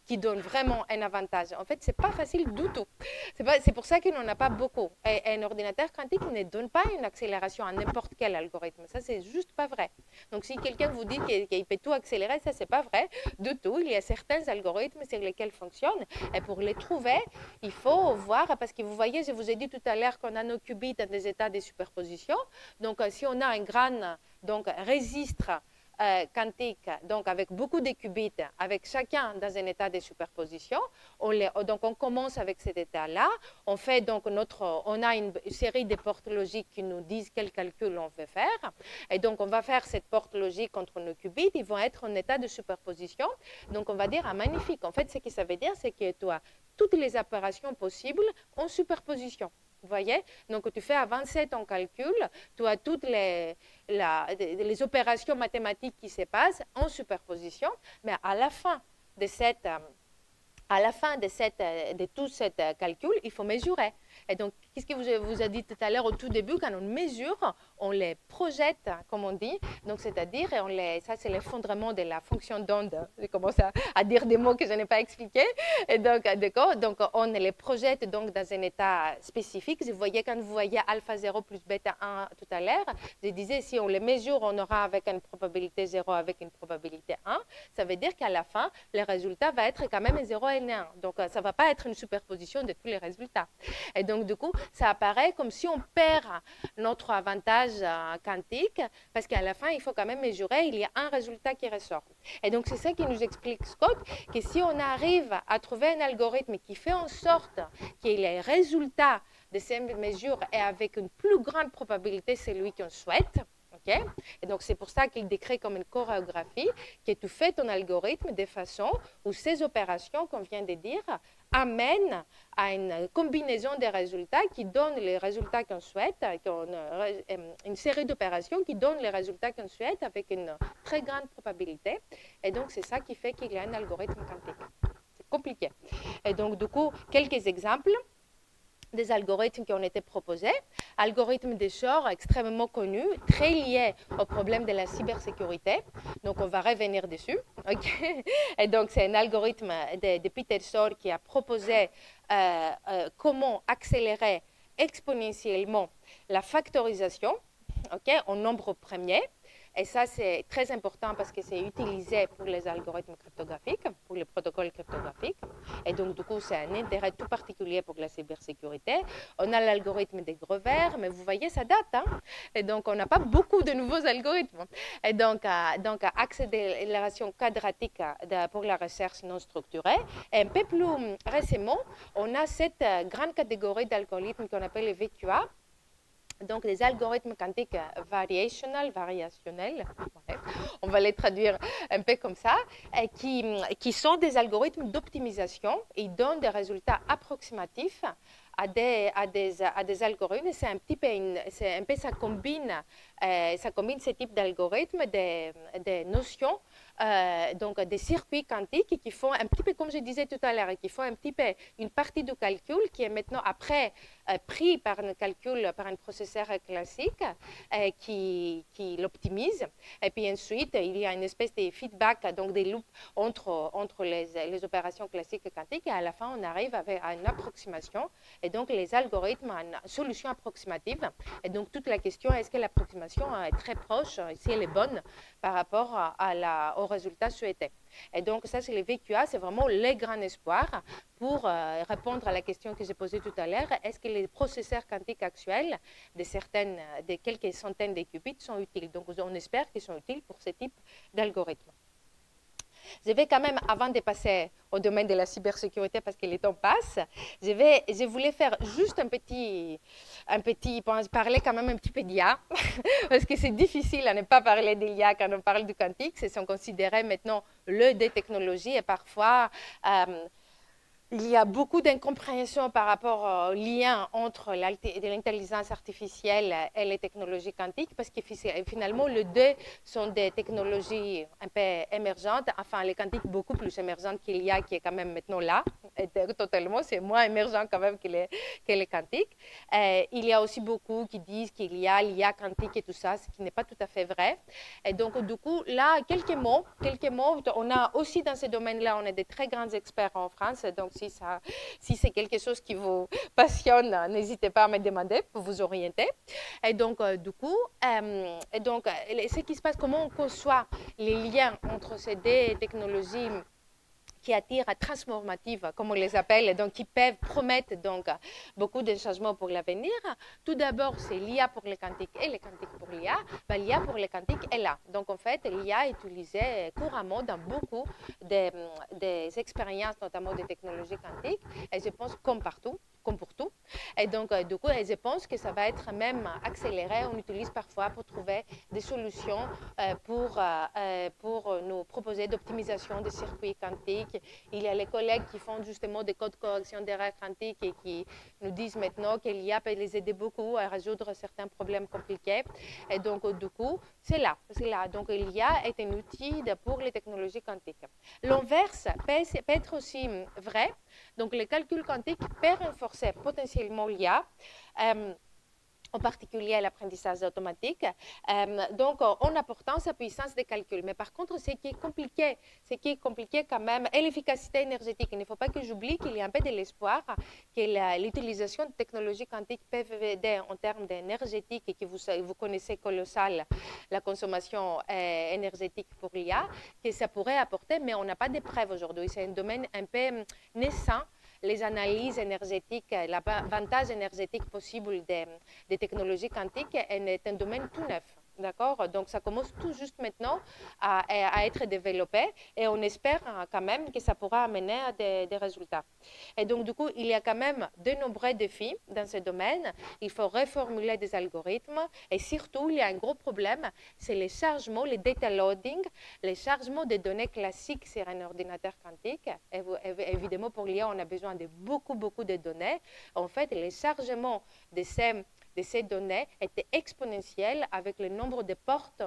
Speaker 1: qui donne vraiment un avantage. En fait, ce n'est pas facile du tout. C'est pour ça qu'il n'en a pas beaucoup. Et un ordinateur quantique ne donne pas une accélération à n'importe quel algorithme. Ça, c'est juste pas vrai. Donc, si quelqu'un vous dit qu'il peut tout accélérer, ça, c'est pas vrai du tout. Il y a certains algorithmes sur lesquels fonctionnent. Et pour les trouver, il faut voir, parce que vous voyez, je vous ai dit tout à l'heure qu'on a nos qubits dans des états de superposition. Donc, si on a un grand registre quantique, donc avec beaucoup de qubits, avec chacun dans un état de superposition. Donc, on commence avec cet état-là. On fait donc on a une série de portes logiques qui nous disent quel calcul on veut faire. Et donc, on va faire cette porte logique contre nos qubits. Ils vont être en état de superposition. Donc, on va dire, magnifique. En fait, ce que ça veut dire, c'est que tu as toutes les opérations possibles en superposition. Vous voyez? Donc, tu fais avancer ton calcul, tu as toutes les opérations mathématiques qui se passent en superposition, mais à la fin de tout ce calcul, il faut mesurer. Et donc, qu'est-ce que je vous ai dit tout à l'heure au tout début, quand on mesure, on les projette, comme on dit. Donc, c'est-à-dire, ça c'est l'effondrement de la fonction d'onde. Je commence à dire des mots que je n'ai pas expliqués. Et donc, d'accord, donc on les projette donc dans un état spécifique. Vous voyez, quand vous voyez alpha 0 plus bêta 1 tout à l'heure, je disais, si on les mesure, on aura avec une probabilité 0 avec une probabilité 1. Ça veut dire qu'à la fin, le résultat va être quand même 0 et 1. Donc, ça ne va pas être une superposition de tous les résultats. Et donc, du coup, ça apparaît comme si on perd notre avantage quantique, parce qu'à la fin, il faut quand même mesurer, il y a un résultat qui ressort. Et donc, c'est ça qui nous explique Scott, que si on arrive à trouver un algorithme qui fait en sorte que les résultats de ces mesures est avec une plus grande probabilité celui qu'on souhaite, okay? Et donc, c'est pour ça qu'il décrit comme une chorégraphie, que tu fais ton algorithme de façon où ces opérations qu'on vient de dire amènent à une combinaison des résultats qui donnent les résultats qu'on souhaite, une série d'opérations qui donnent les résultats qu'on souhaite avec une très grande probabilité. Et donc, c'est ça qui fait qu'il y a un algorithme quantique. C'est compliqué. Et donc, du coup, quelques exemples des algorithmes qui ont été proposés. Algorithme de Shor extrêmement connu, très lié au problème de la cybersécurité. Donc, on va revenir dessus. Okay? Et donc, c'est un algorithme de Peter Shor qui a proposé comment accélérer exponentiellement la factorisation, okay, en nombre premier. Et ça, c'est très important parce que c'est utilisé pour les algorithmes cryptographiques, pour les protocoles cryptographiques. Et donc, du coup, c'est un intérêt tout particulier pour la cybersécurité. On a l'algorithme des Grover, mais vous voyez, ça date. Hein? Et donc, on n'a pas beaucoup de nouveaux algorithmes. Et donc accélération quadratique pour la recherche non structurée. Et un peu plus récemment, on a cette grande catégorie d'algorithmes qu'on appelle les VQA. Donc, les algorithmes quantiques variationnels, on va les traduire un peu comme ça, qui sont des algorithmes d'optimisation. Ils donnent des résultats approximatifs à des algorithmes. C'est un peu ça combine ce type d'algorithmes, des notions, donc des circuits quantiques qui font un petit peu, comme je disais tout à l'heure, qui font un petit peu une partie du calcul qui est maintenant, après pris par un calcul, par un processeur classique qui l'optimise. Et puis ensuite, il y a une espèce de feedback, donc des loops entre les opérations classiques et quantiques. Et à la fin, on arrive à une approximation. Et donc, les algorithmes ont une solution approximative. Et donc, toute la question, est-ce que l'approximation est très proche, si elle est bonne par rapport au résultat souhaité. Et donc, ça, c'est les VQA, c'est vraiment les grands espoirs pour répondre à la question que j'ai posée tout à l'heure. Est-ce que les processeurs quantiques actuels de quelques centaines de qubits sont utiles? Donc, on espère qu'ils sont utiles pour ce type d'algorithme. Je vais quand même, avant de passer au domaine de la cybersécurité, parce que le temps passe, je voulais faire juste parler quand même un petit peu d'IA, parce que c'est difficile à ne pas parler d'IA quand on parle du quantique. Ce sont considérés maintenant des technologies et parfois il y a beaucoup d'incompréhension par rapport au lien entre l'intelligence artificielle et les technologies quantiques, parce que finalement, les deux sont des technologies un peu émergentes, enfin, les quantiques beaucoup plus émergentes qu'il y a, qui est quand même maintenant là, totalement, c'est moins émergent quand même que les quantiques. Il y a aussi beaucoup qui disent qu'il y a l'IA quantique et tout ça, ce qui n'est pas tout à fait vrai. Et donc, du coup, là, quelques mots, on a aussi dans ce domaine-là, on est des très grands experts en France, donc si c'est quelque chose qui vous passionne, n'hésitez pas à me demander pour vous orienter. Et donc, du coup, ce qui se passe, comment on conçoit les liens entre ces deux technologies qui attirent à transformatives, comme on les appelle, donc qui peuvent promettre donc beaucoup de changements pour l'avenir. Tout d'abord, c'est l'IA pour les quantiques et les quantiques pour l'IA. L'IA pour les quantiques est là. Donc, en fait, l'IA est utilisée couramment dans beaucoup des expériences, notamment des technologies quantiques. Et je pense comme partout, comme pour tout. Et donc, du coup, je pense que ça va être même accéléré. On utilise parfois pour trouver des solutions pour nous proposer d'optimisation des circuits quantiques. Il y a les collègues qui font justement des codes de correction d'erreurs quantiques et qui nous disent maintenant que l'IA peut les aider beaucoup à résoudre certains problèmes compliqués. Et donc, du coup, c'est là. Donc, l'IA est un outil pour les technologies quantiques. L'inverse peut être aussi vrai. Donc, les calculs quantiques peuvent renforcer potentiellement l'IA. En particulier l'apprentissage automatique, donc en apportant sa puissance de calcul. Mais par contre, ce qui est compliqué quand même, est l'efficacité énergétique. Il ne faut pas que j'oublie qu'il y a un peu de l'espoir que l'utilisation de technologies quantiques peut aider en termes d'énergétique et que vous connaissez colossal la consommation énergétique pour l'IA, que ça pourrait apporter, mais on n'a pas de preuves aujourd'hui. C'est un domaine un peu naissant. Les analyses énergétiques, l'avantage énergétique possible des technologies quantiques est un domaine tout neuf. D'accord? Donc, ça commence tout juste maintenant à être développé et on espère quand même que ça pourra amener à des résultats. Et donc, du coup, il y a quand même de nombreux défis dans ce domaine. Il faut reformuler des algorithmes et surtout, il y a un gros problème, c'est les chargements, les data loading, les chargements des données classiques sur un ordinateur quantique. Et évidemment, pour l'IA, on a besoin de beaucoup de données. En fait, les chargements de ces données étaient exponentielles avec le nombre de portes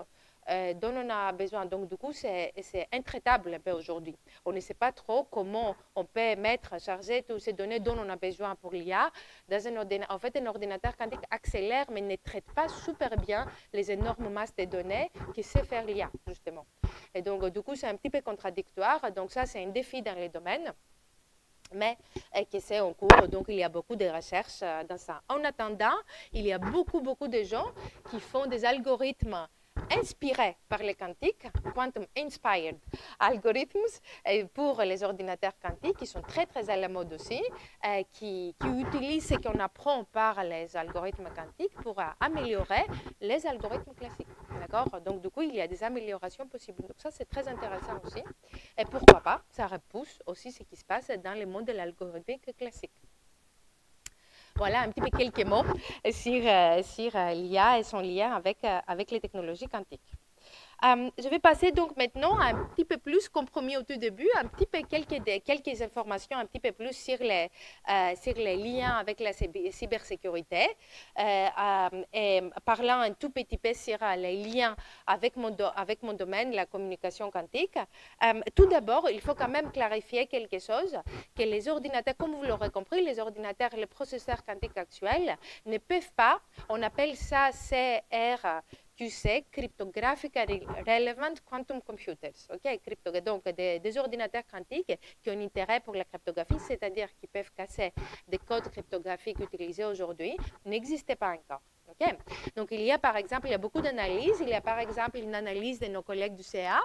Speaker 1: dont on a besoin. Donc, du coup, c'est intraitable un peu aujourd'hui. On ne sait pas trop comment on peut charger toutes ces données dont on a besoin pour l'IA dans un ordinateur. En fait, un ordinateur quantique accélère, mais ne traite pas super bien les énormes masses de données que sait faire l'IA, justement. Et donc, du coup, c'est un petit peu contradictoire. Donc, ça, c'est un défi dans les domaines, mais que c'est en cours, donc il y a beaucoup de recherches dans ça. En attendant, il y a beaucoup de gens qui font des algorithmes inspirés par les quantiques, quantum inspired algorithms, pour les ordinateurs quantiques, qui sont très à la mode aussi, qui utilisent ce qu'on apprend par les algorithmes quantiques pour améliorer les algorithmes classiques. D'accord? Donc, du coup, il y a des améliorations possibles. Donc, ça, c'est très intéressant aussi. Et pourquoi pas, ça repousse aussi ce qui se passe dans le monde de l'algorithmique classique. Voilà un petit peu quelques mots sur l'IA et son lien avec les technologies quantiques. Je vais passer donc maintenant un petit peu plus, comme promis au tout début, un petit peu quelques informations un petit peu plus sur les liens avec la cybersécurité, et parlant un tout petit peu sur les liens avec mon domaine, la communication quantique. Tout d'abord, il faut quand même clarifier quelque chose, que les ordinateurs, comme vous l'aurez compris, les ordinateurs, les processeurs quantiques actuels ne peuvent pas, on appelle ça CRQC, Cryptographic Relevant Quantum Computers. Okay? Donc, des ordinateurs quantiques qui ont intérêt pour la cryptographie, c'est-à-dire qui peuvent casser des codes cryptographiques utilisés aujourd'hui, n'existaient pas encore. Okay? Donc, il y a par exemple, il y a beaucoup d'analyses. Il y a par exemple une analyse de nos collègues du CA,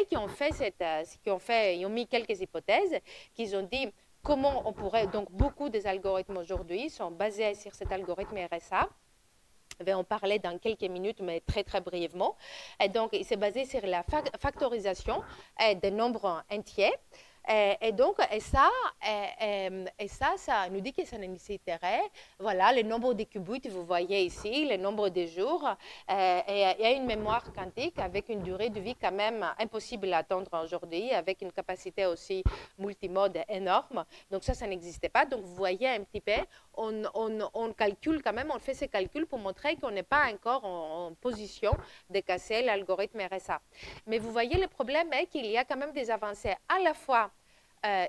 Speaker 1: qui ont fait ils ont mis quelques hypothèses, qu'ils ont dit comment on pourrait, donc beaucoup des algorithmes aujourd'hui sont basés sur cet algorithme RSA. Je vais en parler dans quelques minutes, mais très, très brièvement. Et donc, il s'est basé sur la factorisation des nombres entiers. Ça nous dit que ça nécessiterait, voilà, le nombre de qubits, vous voyez ici, le nombre de jours, et une mémoire quantique avec une durée de vie quand même impossible à atteindre aujourd'hui, avec une capacité aussi multimode énorme. Donc ça n'existait pas. Donc vous voyez un petit peu, on calcule quand même, on fait ces calculs pour montrer qu'on n'est pas encore en position de casser l'algorithme RSA. Mais vous voyez, le problème est qu'il y a quand même des avancées à la fois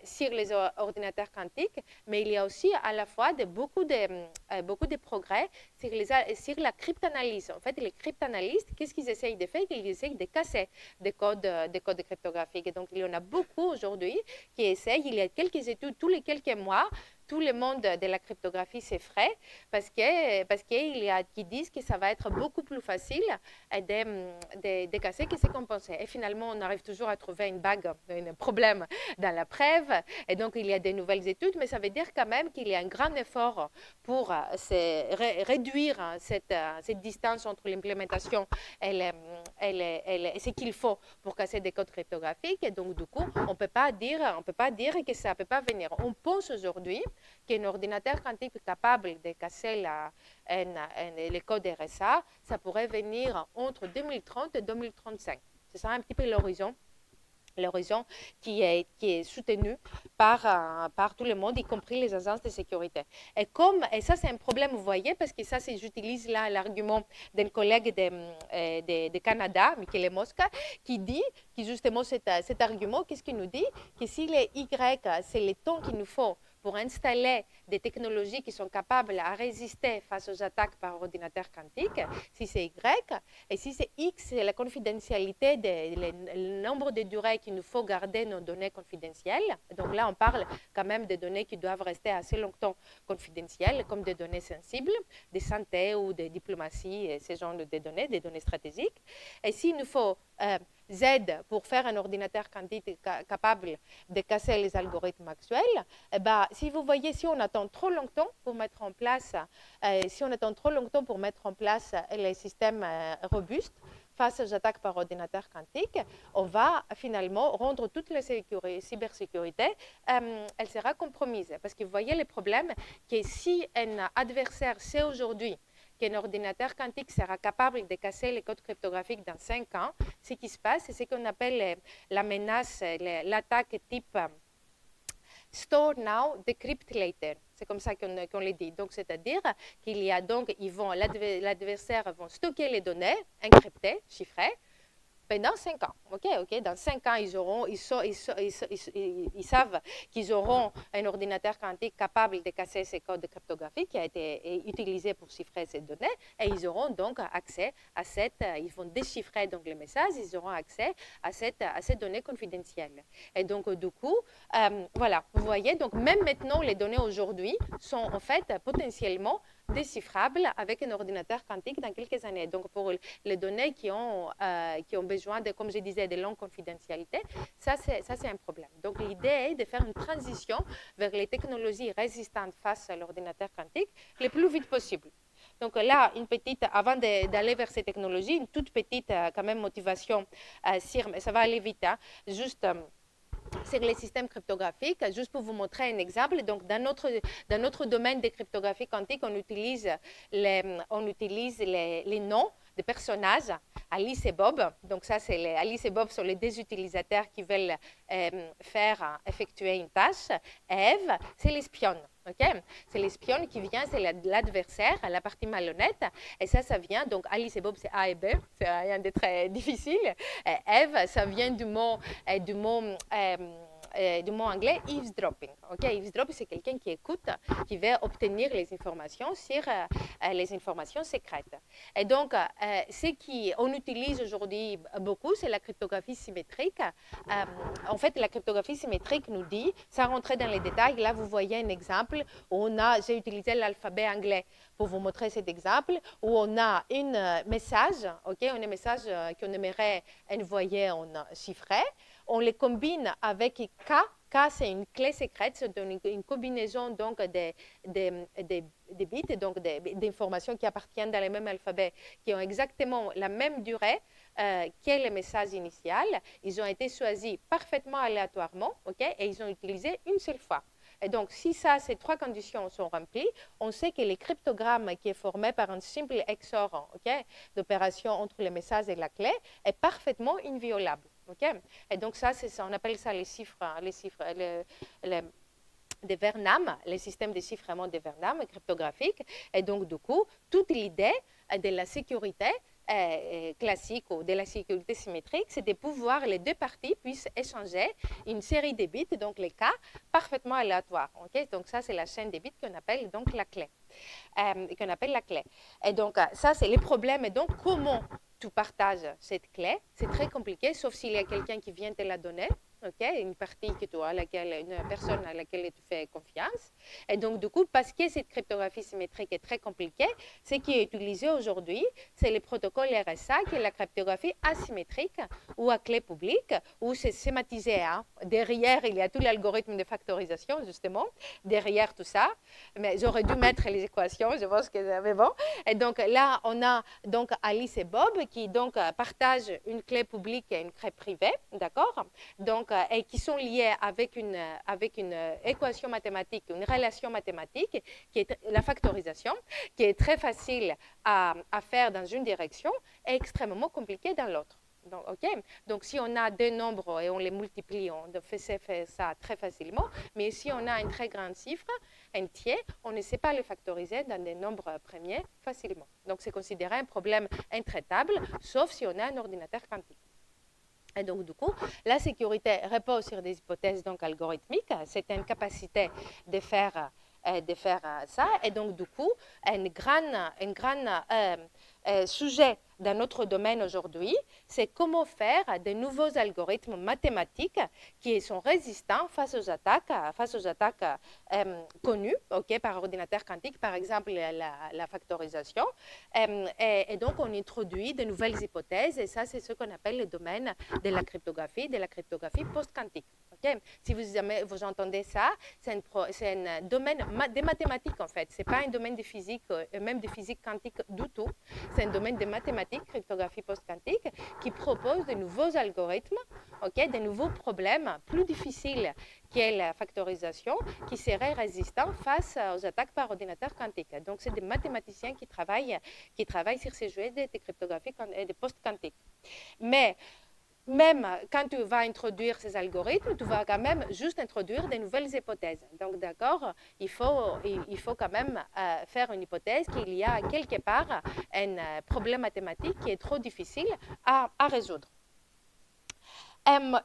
Speaker 1: sur les ordinateurs quantiques, mais il y a aussi à la fois beaucoup de progrès sur la cryptanalyse. En fait, les cryptanalystes, qu'est-ce qu'ils essayent de faire? Ils essayent de casser des codes cryptographiques. Et donc, il y en a beaucoup aujourd'hui qui essayent. Il y a quelques études tous les quelques mois. Tout le monde de la cryptographie s'effraie parce qu'il y a qui disent que ça va être beaucoup plus facile de casser que ce qu'on pensait. Et finalement, on arrive toujours à trouver une bug, un problème dans la preuve. Et donc, il y a des nouvelles études, mais ça veut dire quand même qu'il y a un grand effort pour réduire cette distance entre l'implémentation et ce qu'il faut pour casser des codes cryptographiques. Et donc, du coup, on ne peut pas dire que ça ne peut pas venir. On pense aujourd'hui qu'un ordinateur quantique capable de casser les codes RSA, ça pourrait venir entre 2030 et 2035. C'est ça un petit peu l'horizon qui est soutenu par tout le monde, y compris les agences de sécurité. Et ça, c'est un problème, vous voyez, parce que ça, j'utilise là l'argument d'un collègue de Canada, Michele Mosca, qui dit, justement, cet argument, qu'est-ce qu'il nous dit? Que si les Y, c'est le temps qu'il nous faut pour installer des technologies qui sont capables à résister face aux attaques par ordinateur quantique, si c'est Y, et si c'est X, c'est la confidentialité, le nombre de durées qu'il nous faut garder nos données confidentielles. Donc là, on parle quand même de données qui doivent rester assez longtemps confidentielles, comme des données sensibles, de santé ou de diplomatie, et ce genre de données, des données stratégiques. Et s'il nous faut Z pour faire un ordinateur quantique capable de casser les algorithmes actuels, eh ben, si vous voyez, si on attend trop longtemps pour mettre en place, les systèmes robustes face aux attaques par ordinateur quantique, on va finalement rendre toute la cybersécurité, elle sera compromise. Parce que vous voyez le problème, que si un adversaire sait aujourd'hui qu'un ordinateur quantique sera capable de casser les codes cryptographiques dans 5 ans, ce qui se passe, c'est ce qu'on appelle la menace, l'attaque type Store now, decrypt later. C'est comme ça qu'on le dit. Donc, c'est-à-dire qu'il y a donc, l'adversaire va stocker les données encryptées, chiffrées, pendant 5 ans. OK. Dans 5 ans, ils savent qu'ils auront un ordinateur quantique capable de casser ces codes cryptographiques qui a été utilisé pour chiffrer ces données, et ils auront donc accès à ils vont déchiffrer donc les messages, ils auront accès à ces données confidentielles. Et donc, du coup, voilà, vous voyez, donc même maintenant, les données aujourd'hui sont en fait potentiellement déchiffrables avec un ordinateur quantique dans quelques années. Donc, pour les données qui ont besoin de, comme je disais, de longue confidentialité, ça c'est un problème. Donc, l'idée est de faire une transition vers les technologies résistantes face à l'ordinateur quantique le plus vite possible. Donc là, avant d'aller vers ces technologies, une toute petite quand même motivation, mais ça va aller vite, hein, juste sur les systèmes cryptographiques. Juste pour vous montrer un exemple, donc dans notre domaine de cryptographie quantique, on utilise les noms des personnages Alice et Bob. Donc ça, c'est Alice et Bob sont les deux utilisateurs qui veulent effectuer une tâche. Eve, c'est l'espionne. Okay? C'est l'espionne qui vient, c'est l'adversaire, la partie malhonnête. Et ça vient, donc Alice et Bob, c'est A et B, c'est rien de très difficile. Eve, ça vient du mot anglais eavesdropping. Okay? Eavesdropping, c'est quelqu'un qui écoute, qui veut obtenir les informations sur les informations secrètes. Et donc, ce qu'on utilise aujourd'hui beaucoup, c'est la cryptographie symétrique. En fait, la cryptographie symétrique nous dit, sans rentrer dans les détails, là, vous voyez un exemple où j'ai utilisé l'alphabet anglais pour vous montrer cet exemple, où on a un message, un message qu'on aimerait envoyer en chiffré. On les combine avec K. K, c'est une clé secrète, c'est une combinaison donc des bits, donc d'informations qui appartiennent dans le même alphabet, qui ont exactement la même durée que le message initial. Ils ont été choisis parfaitement aléatoirement, et ils ont utilisé une seule fois. Et donc, si ces trois conditions sont remplies, on sait que le cryptogramme qui est formé par un simple XOR d'opération entre le message et la clé est parfaitement inviolable. Et donc, on appelle ça les chiffres de Vernam, le système de chiffrement de Vernam cryptographique. Et donc, du coup, toute l'idée de la sécurité classique ou de la sécurité symétrique, c'est de pouvoir les deux parties puissent échanger une série de bits, donc les cas, parfaitement aléatoires. Donc ça, c'est la chaîne de bits qu'on appelle donc la clé. Et donc ça, c'est le problème. Et donc, comment tu partages cette clé? C'est très compliqué, sauf s'il y a quelqu'un qui vient te la donner. Une partie que tu as, une personne à laquelle tu fais confiance. Et donc, du coup, parce que cette cryptographie symétrique est très compliquée, ce qui est utilisé aujourd'hui, c'est le protocole RSA, qui est la cryptographie asymétrique ou à clé publique, où c'est schématisé. Derrière, il y a tout l'algorithme de factorisation, justement, derrière tout ça. Mais j'aurais dû mettre les équations, je pense que c'est bon. Et donc, là, on a donc Alice et Bob qui donc partagent une clé publique et une clé privée, d'accord? Donc, et qui sont liés avec une équation mathématique, une relation mathématique, qui est la factorisation, qui est très facile à faire dans une direction et extrêmement compliquée dans l'autre. Donc, si on a deux nombres et on les multiplie, on fait ça très facilement. Mais si on a un très grand chiffre entier, on ne sait pas le factoriser dans des nombres premiers facilement. Donc, c'est considéré un problème intraitable, sauf si on a un ordinateur quantique. Et donc, du coup, la sécurité repose sur des hypothèses donc, algorithmiques. C'est une capacité de faire ça. Et donc, du coup, un grand sujet dans notre domaine aujourd'hui, c'est comment faire de nouveaux algorithmes mathématiques qui sont résistants face aux attaques connues par ordinateur quantique, par exemple la factorisation. Et donc, on introduit de nouvelles hypothèses, et ça, c'est ce qu'on appelle le domaine de la cryptographie post-quantique. Si vous entendez ça, c'est un domaine des mathématiques, en fait. Ce n'est pas un domaine de physique, même de physique quantique du tout. C'est un domaine de mathématiques, cryptographie post-quantique, qui propose de nouveaux algorithmes, de nouveaux problèmes plus difficiles qu'est la factorisation, qui seraient résistants face aux attaques par ordinateur quantique. Donc, c'est des mathématiciens qui travaillent sur ces jeux de cryptographie et de post-quantique. Mais même quand tu vas introduire ces algorithmes, tu vas quand même juste introduire de nouvelles hypothèses. Donc, d'accord, il faut quand même faire une hypothèse qu'il y a quelque part un problème mathématique qui est trop difficile à résoudre.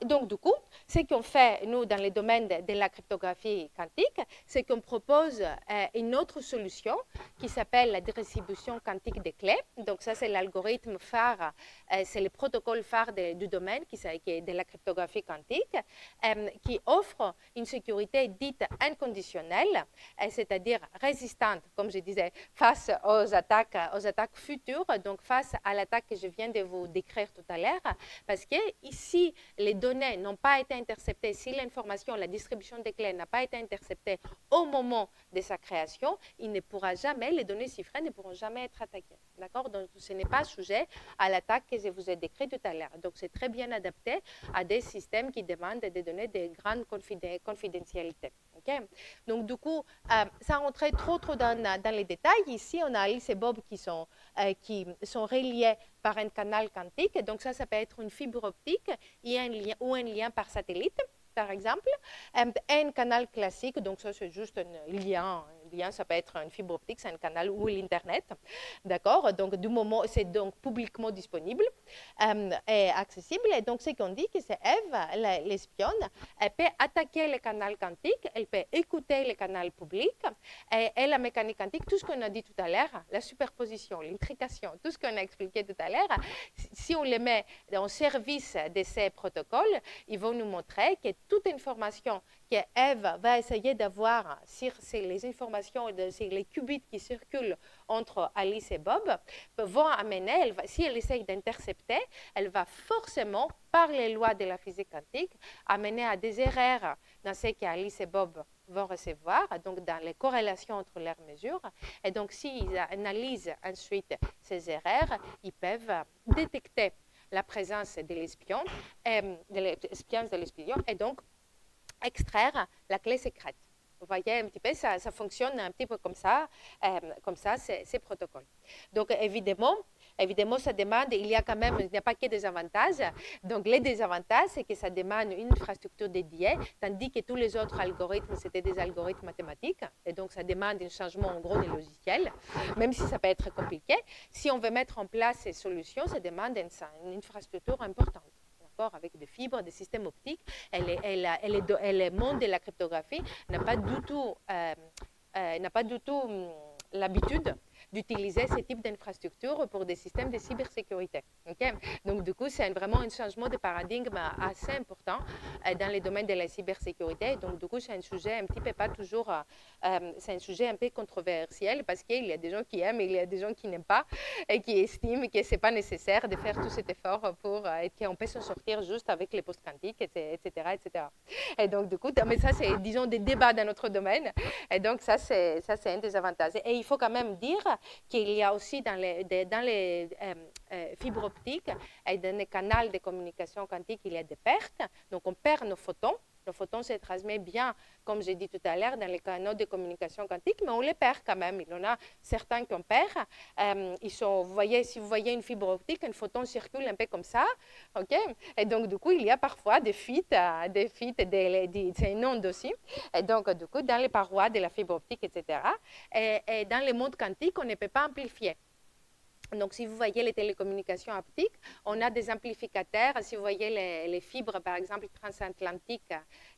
Speaker 1: Donc, du coup, ce qu'on fait, nous, dans le domaine de la cryptographie quantique, c'est qu'on propose une autre solution qui s'appelle la distribution quantique des clés. Donc, ça, c'est l'algorithme phare, c'est le protocole phare du domaine qui est de la cryptographie quantique, qui offre une sécurité dite inconditionnelle, c'est-à-dire résistante, comme je disais, face aux attaques futures, donc face à l'attaque que je viens de vous décrire tout à l'heure, parce que ici, les données n'ont pas été interceptées, si l'information, la distribution des clés n'a pas été interceptée au moment de sa création, les données chiffrées ne pourront jamais être attaquées. D'accord? Donc, ce n'est pas sujet à l'attaque que je vous ai décrite tout à l'heure. Donc, c'est très bien adapté à des systèmes qui demandent des données de grande confidentialité. Okay? Donc, du coup, sans rentrer trop dans les détails, ici, on a Alice et Bob qui sont reliés par un canal quantique. Donc, ça peut être une fibre optique et ou un lien par satellite, par exemple. Un canal classique, donc ça, c'est juste un lien. Un lien, ça peut être une fibre optique, c'est un canal ou l'Internet. D'accord? Donc, du moment, c'est donc publiquement disponible et accessible. Et donc, ce qu'on dit, que c'est Eve, l'espionne, elle peut attaquer le canal quantique, elle peut écouter le canal public, et la mécanique quantique, tout ce qu'on a dit tout à l'heure, la superposition, l'intrication, tout ce qu'on a expliqué tout à l'heure, si on les met en service de ces protocoles, ils vont nous montrer que toute information que Eve va essayer d'avoir sur les informations, sur les qubits qui circulent entre Alice et Bob, vont amener, si elle essaye d'intercepter, elle va forcément, par les lois de la physique quantique, amener à des erreurs dans ce qu'Alice et Bob vont recevoir, donc dans les corrélations entre leurs mesures. Et donc, s'ils analysent ensuite ces erreurs, ils peuvent détecter la présence de l'espion, de l'espion, et donc extraire la clé secrète. Vous voyez un petit peu, ça fonctionne un petit peu comme ça ces protocoles. Donc, évidemment, ça demande, il n'y a pas que des avantages. Donc, les désavantages, c'est que ça demande une infrastructure dédiée, tandis que tous les autres algorithmes, c'était des algorithmes mathématiques. Et donc, ça demande un changement, en gros, des logiciels, même si ça peut être compliqué. Si on veut mettre en place ces solutions, ça demande une infrastructure importante. Avec des fibres, des systèmes optiques, le monde de la cryptographie n'a pas du tout l'habitude d'utiliser ce type d'infrastructure pour des systèmes de cybersécurité. Okay? Donc, du coup, c'est vraiment un changement de paradigme assez important dans les domaines de la cybersécurité. Donc, du coup, c'est un sujet un petit peu pas toujours, c'est un sujet un peu controversiel parce qu'il y a des gens qui aiment et il y a des gens qui n'aiment pas et qui estiment que c'est pas nécessaire de faire tout cet effort pour qu'on peut s'en sortir juste avec les postes quantiques, etc., etc. Et donc, du coup, mais ça, c'est, disons, des débats dans notre domaine. Et donc, ça, c'est un des avantages. Et il faut quand même dire qu'il y a aussi dans les fibres optiques et dans les canaux de communication quantique, il y a des pertes. Donc, on perd nos photons. Nos photons se transmettent bien, comme j'ai dit tout à l'heure, dans les canaux de communication quantique, mais on les perd quand même. Il y en a certains qu'on perd. Si vous voyez une fibre optique, un photon circule un peu comme ça. Okay? Et donc, du coup, il y a parfois des fuites, c'est une onde aussi. Et donc, du coup, dans les parois de la fibre optique, etc. Et dans le monde quantique, on ne peut pas amplifier. Donc, si vous voyez les télécommunications optiques, on a des amplificateurs. Si vous voyez les fibres, par exemple, transatlantiques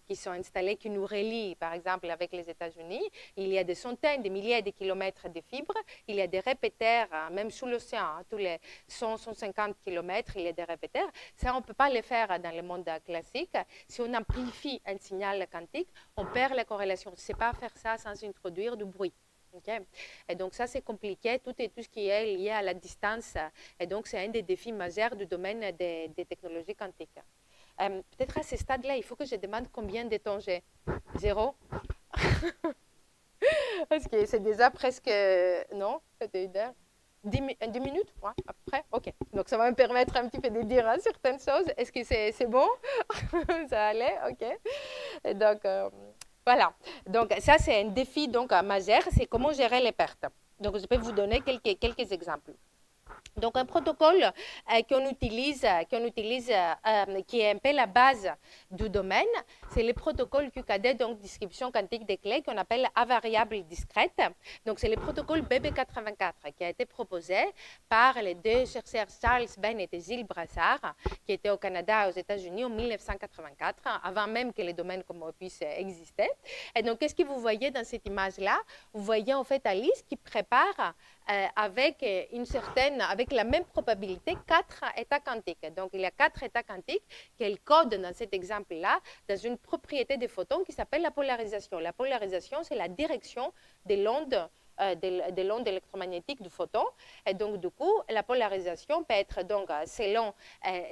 Speaker 1: qui sont installées, qui nous relient, par exemple, avec les États-Unis, il y a des centaines, des milliers de kilomètres de fibres. Il y a des répéteurs, même sous l'océan, tous les 100, 150 kilomètres, il y a des répéteurs. Ça, on ne peut pas le faire dans le monde classique. Si on amplifie un signal quantique, on perd la corrélation. On ne sait pas faire ça sans introduire du bruit. Okay. Et donc, ça, c'est compliqué, tout ce qui est lié à la distance. Et donc, c'est un des défis majeurs du domaine des technologies quantiques. Peut-être à ce stade-là, il faut que je demande combien de temps j'ai. 0. Parce que c'est déjà presque... Non, c'était 1 heure. 10 minutes, ouais, à peu près. OK. Donc, ça va me permettre un petit peu de dire certaines choses. Est-ce que c'est bon? Ça allait? OK. Et donc... voilà, donc ça c'est un défi donc, majeur, c'est comment gérer les pertes. Donc je peux vous donner quelques exemples. Donc un protocole qu'on utilise, qui est un peu la base du domaine, c'est le protocole QKD, donc description quantique des clés, qu'on appelle invariable discrète. Donc c'est le protocole BB84 qui a été proposé par les deux chercheurs Charles Bennett et Gilles Brassard, qui étaient au Canada et aux États-Unis en 1984, avant même que les domaines comme puissent exister. Et donc qu'est-ce que vous voyez dans cette image-là? Vous voyez en fait Alice qui prépare avec la même probabilité 4 états quantiques. Donc, il y a 4 états quantiques qu'elle code dans cet exemple-là dans une propriété des photons qui s'appelle la polarisation. La polarisation, c'est la direction de l'onde électromagnétique du photon. Et donc, du coup, la polarisation peut être donc selon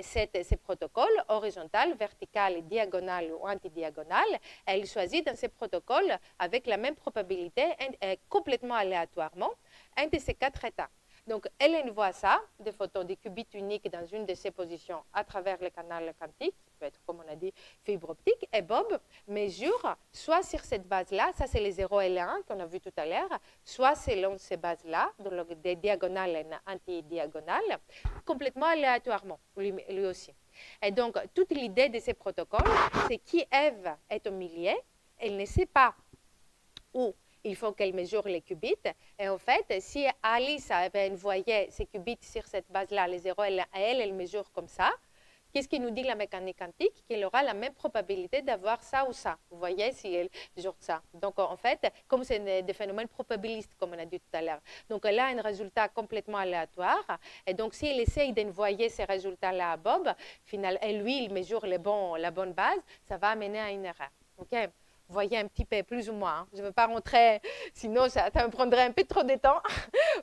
Speaker 1: ces protocoles, horizontal, vertical, diagonal ou antidiagonal. Elle choisit dans ces protocoles avec la même probabilité complètement aléatoirement un de ces 4 états. Donc, elle envoie ça, des photons, des qubits uniques dans une de ces positions à travers le canal quantique, peut être, comme on a dit, fibre optique. Et Bob mesure soit sur cette base-là, ça c'est les 0 et les 1 qu'on a vu tout à l'heure, soit selon ces bases-là, donc des diagonales et anti-diagonales, complètement aléatoirement, lui aussi. Et donc, toute l'idée de ces protocoles, c'est qu'Eve est au milieu, elle ne sait pas où il faut qu'elle mesure les qubits. Et en fait, si Alice avait envoyé ces qubits sur cette base-là, les 0 et elle mesure comme ça, qu'est-ce qui nous dit la mécanique quantique? Qu'elle aura la même probabilité d'avoir ça ou ça. Vous voyez, si elle mesure ça. Donc, en fait, comme c'est des phénomènes probabilistes, comme on a dit tout à l'heure, donc elle a un résultat complètement aléatoire. Et donc, si elle essaye d'envoyer ces résultats-là à Bob, finalement, et lui, il mesure la bonne base, ça va amener à une erreur. OK? Vous voyez un petit peu, plus ou moins. Hein. Je ne veux pas rentrer, sinon ça me prendrait un peu trop de temps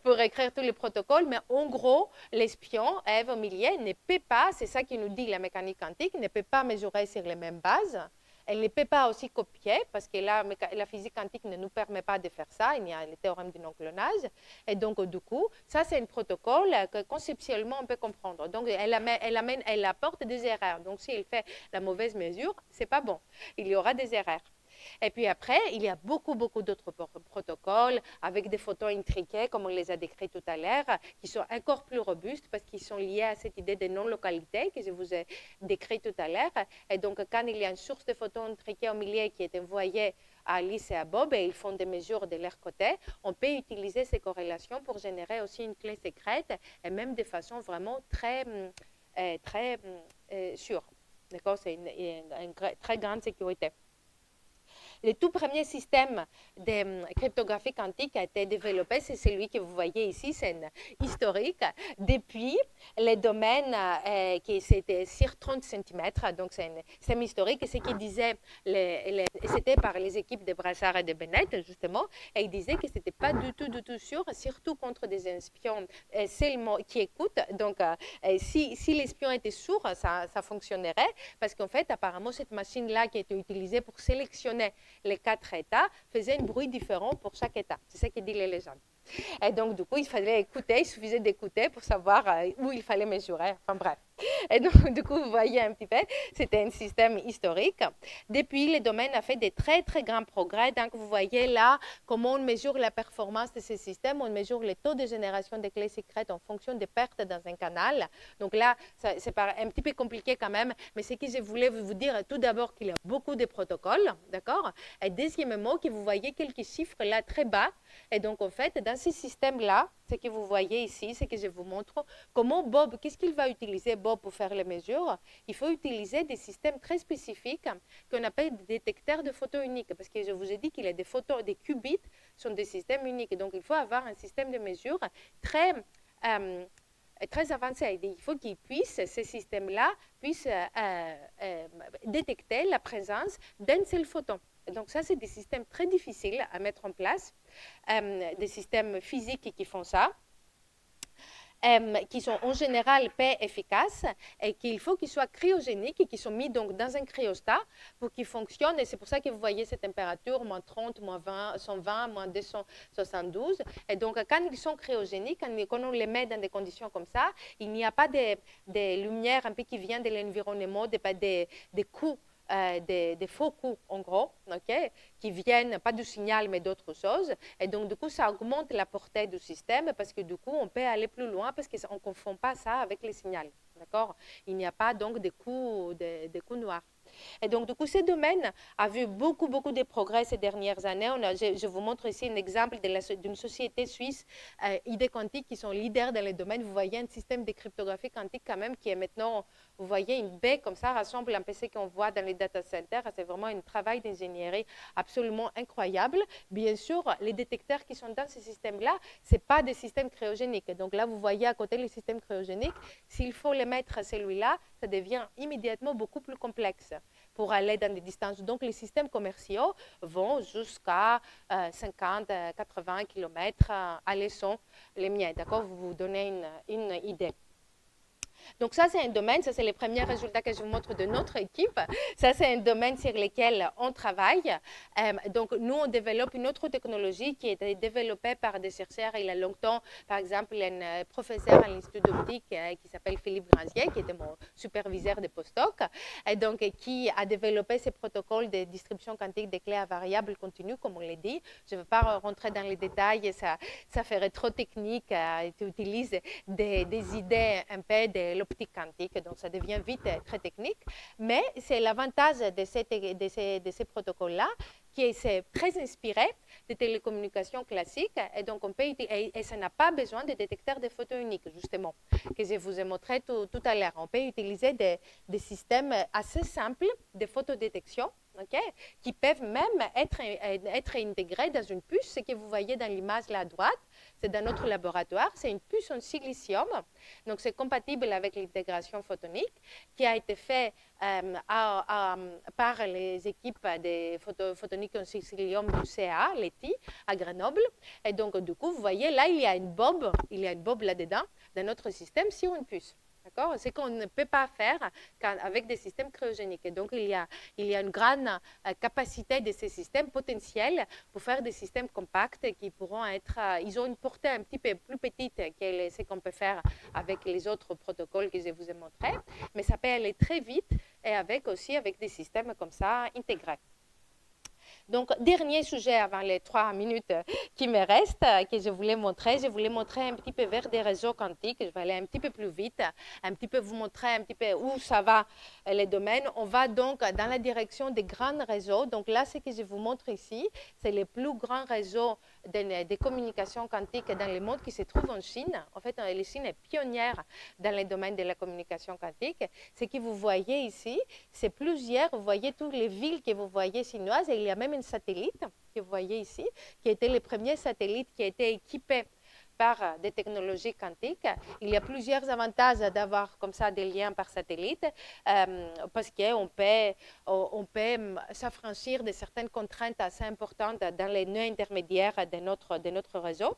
Speaker 1: pour écrire tous les protocoles. Mais en gros, l'espion, Eve au milieu, ne peut pas, c'est ça qui nous dit la mécanique quantique, ne peut pas mesurer sur les mêmes bases. Elle ne peut pas aussi copier, parce que la physique quantique ne nous permet pas de faire ça. Il y a le théorème du non-clonage. Et donc, du coup, ça, c'est un protocole que conceptuellement, on peut comprendre. Donc, elle apporte des erreurs. Donc, si elle fait la mauvaise mesure, ce n'est pas bon. Il y aura des erreurs. Et puis après, il y a beaucoup d'autres protocoles avec des photos intriquées, comme on les a décrits tout à l'heure, qui sont encore plus robustes parce qu'ils sont liés à cette idée de non-localité que je vous ai décrit tout à l'heure. Et donc, quand il y a une source de photos intriquées au milieu qui est envoyée à Alice et à Bob et ils font des mesures de leur côté, on peut utiliser ces corrélations pour générer aussi une clé secrète et même de façon vraiment très sûre. D'accord? C'est une très grande sécurité. Le tout premier système de cryptographie quantique a été développé, c'est celui que vous voyez ici, c'est historique, depuis les domaines qui c'était sur 30 cm, donc c'est un système historique, et ce qu'ils disaient, c'était par les équipes de Brassard et de Bennett, justement, et ils disaient que ce n'était pas du tout sûr, surtout contre des espions seulement qui écoutent, donc si l'espion était sourd, ça fonctionnerait, parce qu'en fait, apparemment, cette machine-là qui a été utilisée pour sélectionner les 4 états faisaient un bruit différent pour chaque état. C'est ça que dit les légendes. Et donc, du coup, il fallait écouter, il suffisait d'écouter pour savoir où il fallait mesurer. Enfin, bref. Et donc, du coup, vous voyez un petit peu, c'était un système historique. Depuis, le domaine a fait de très grands progrès. Donc, vous voyez là comment on mesure la performance de ces systèmes. On mesure le taux de génération de clés secrètes en fonction des pertes dans un canal. Donc là, c'est un petit peu compliqué quand même, mais ce que je voulais vous dire, tout d'abord qu'il y a beaucoup de protocoles, d'accord? Et deuxièmement, que vous voyez quelques chiffres là très bas. Et donc, en fait, dans ces systèmes-là, ce que vous voyez ici, c'est que je vous montre comment Bob, qu'est-ce qu'il va utiliser Bob pour faire les mesures. Il faut utiliser des systèmes très spécifiques qu'on appelle des détecteurs de photos uniques, parce que je vous ai dit qu'il y a des photos, des qubits sont des systèmes uniques. Donc, il faut avoir un système de mesure très avancé. Il faut qu'ils puissent, ces systèmes-là, puissent détecter la présence d'un seul photon. Donc, ça, c'est des systèmes très difficiles à mettre en place, des systèmes physiques qui font ça, qui sont en général peu efficaces et qu'il faut qu'ils soient cryogéniques et qu'ils sont mis donc dans un cryostat pour qu'ils fonctionnent. Et c'est pour ça que vous voyez cette température, moins 30, moins 20, 120, moins 272. Et donc, quand ils sont cryogéniques, quand on les met dans des conditions comme ça, il n'y a pas de lumière un peu qui vient de l'environnement, des coups. Des faux coups, en gros, okay, qui viennent pas du signal, mais d'autres choses. Et donc, du coup, ça augmente la portée du système parce que, du coup, on peut aller plus loin parce qu'on ne confond pas ça avec les signaux. D'accord? Il n'y a pas, donc, des coups noirs. Et donc, du coup, ce domaine a vu beaucoup de progrès ces dernières années. Je vous montre ici un exemple d'une société suisse, ID Quantique, qui sont leaders dans le domaine. Vous voyez un système de cryptographie quantique quand même qui est maintenant, vous voyez, une baie comme ça, ressemble à un PC qu'on voit dans les data centers. C'est vraiment un travail d'ingénierie absolument incroyable. Bien sûr, les détecteurs qui sont dans ces systèmes-là, ce n'est pas des systèmes cryogéniques. Donc là, vous voyez à côté les systèmes cryogéniques. S'il faut les mettre à celui-là, ça devient immédiatement beaucoup plus complexe pour aller dans des distances. Donc, les systèmes commerciaux vont jusqu'à 50, 80 km à l'essence, les miens. D'accord? Vous vous donnez une idée. Donc ça, c'est un domaine, ça c'est les premiers résultats que je vous montre de notre équipe. Ça, c'est un domaine sur lequel on travaille. Donc nous, on développe une autre technologie qui a été développée par des chercheurs il y a longtemps. Par exemple, un professeur à l'Institut d'optique qui s'appelle Philippe Granzier, qui était mon superviseur de postdoc, et donc qui a développé ces protocoles de distribution quantique des clés à variables continues, comme on l'a dit. Je ne veux pas rentrer dans les détails, ça ferait trop technique. Tu utilises des idées un peu de l'optique quantique, donc ça devient vite très technique. Mais c'est l'avantage de ces protocoles-là qui est très inspiré des télécommunications classiques, et donc on peut et ça n'a pas besoin de détecteurs de photos uniques, justement, que je vous ai montré tout à l'heure. On peut utiliser des systèmes assez simples de photodétection, okay, qui peuvent même être intégrés dans une puce. Ce que vous voyez dans l'image là à droite, c'est dans notre laboratoire, c'est une puce en silicium, donc c'est compatible avec l'intégration photonique, qui a été fait par les équipes de photonique en silicium du CA, l'ETI, à Grenoble. Et donc, du coup, vous voyez, là, il y a une bobe là-dedans, dans notre système, sur une puce. Ce qu'on ne peut pas faire avec des systèmes cryogéniques. Et donc, il y a une grande capacité de ces systèmes potentiels pour faire des systèmes compacts qui pourront être... ils ont une portée un petit peu plus petite que ce qu'on peut faire avec les autres protocoles que je vous ai montrés, mais ça peut aller très vite et aussi avec des systèmes comme ça intégrés. Donc, dernier sujet avant les 3 minutes qui me restent, que je voulais montrer un petit peu vers des réseaux quantiques. Je vais aller un petit peu plus vite, un petit peu vous montrer un petit peu où ça va les domaines. On va donc dans la direction des grands réseaux. Donc là, ce que je vous montre ici, c'est les plus grands réseaux de communication quantique dans le monde qui se trouvent en Chine. En fait, la Chine est pionnière dans le domaine de la communication quantique. Ce que vous voyez ici, c'est plusieurs, vous voyez toutes les villes que vous voyez chinoises, et il y a même un satellite que vous voyez ici, qui était le premier satellite qui a été équipé par des technologies quantiques. Il y a plusieurs avantages d'avoir comme ça des liens par satellite, parce qu'on peut s'affranchir de certaines contraintes assez importantes dans les nœuds intermédiaires de notre réseau.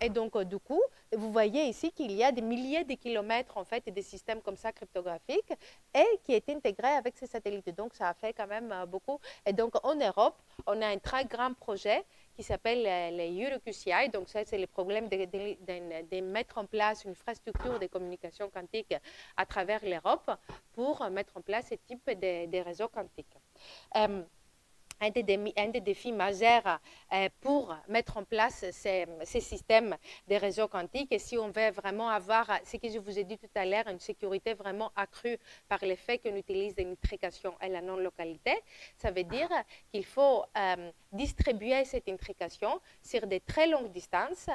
Speaker 1: Et donc, du coup, vous voyez ici qu'il y a des milliers de kilomètres en fait de systèmes comme ça cryptographiques et qui est intégré avec ces satellites. Donc, ça a fait quand même beaucoup. Et donc, en Europe, on a un très grand projet qui s'appelle les EuroQCI. Donc, ça, c'est le problème de mettre en place une infrastructure de communication quantique à travers l'Europe pour mettre en place ce type de réseaux quantiques. Un des défis majeurs pour mettre en place ces systèmes de réseaux quantiques, et si on veut vraiment avoir, ce que je vous ai dit tout à l'heure, une sécurité vraiment accrue par le fait qu'on utilise des intrications et la non-localité, ça veut dire qu'il faut distribuer cette intrication sur de très longues distances,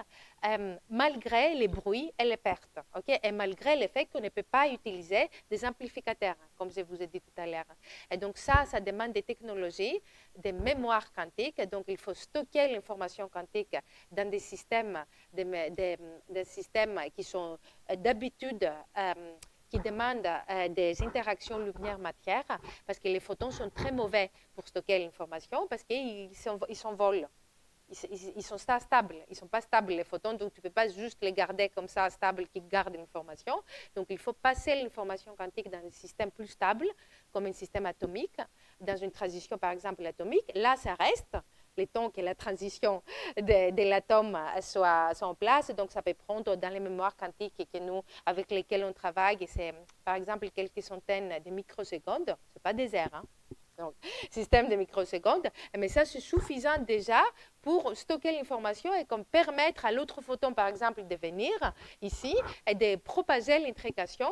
Speaker 1: malgré les bruits et les pertes, okay? Et malgré le fait qu'on ne peut pas utiliser des amplificateurs, comme je vous ai dit tout à l'heure. Et donc ça demande des technologies, des mémoires quantiques. Donc il faut stocker l'information quantique dans des systèmes, des systèmes qui sont d'habitude qui demandent des interactions lumière-matière, parce que les photons sont très mauvais pour stocker l'information, parce qu'ils s'envolent. Ils sont stables, ils ne sont pas stables les photons, donc tu ne peux pas juste les garder comme ça stables qui gardent l'information. Donc il faut passer l'information quantique dans un système plus stable, comme un système atomique, dans une transition par exemple atomique. Là, ça reste le temps que la transition de l'atome soit en place, donc ça peut prendre dans les mémoires quantiques avec lesquelles on travaille, c'est par exemple quelques centaines de microsecondes, ce n'est pas des heures, hein. Donc, système de microsecondes, mais ça c'est suffisant déjà pour stocker l'information et comme permettre à l'autre photon, par exemple, de venir ici et de propager l'intrication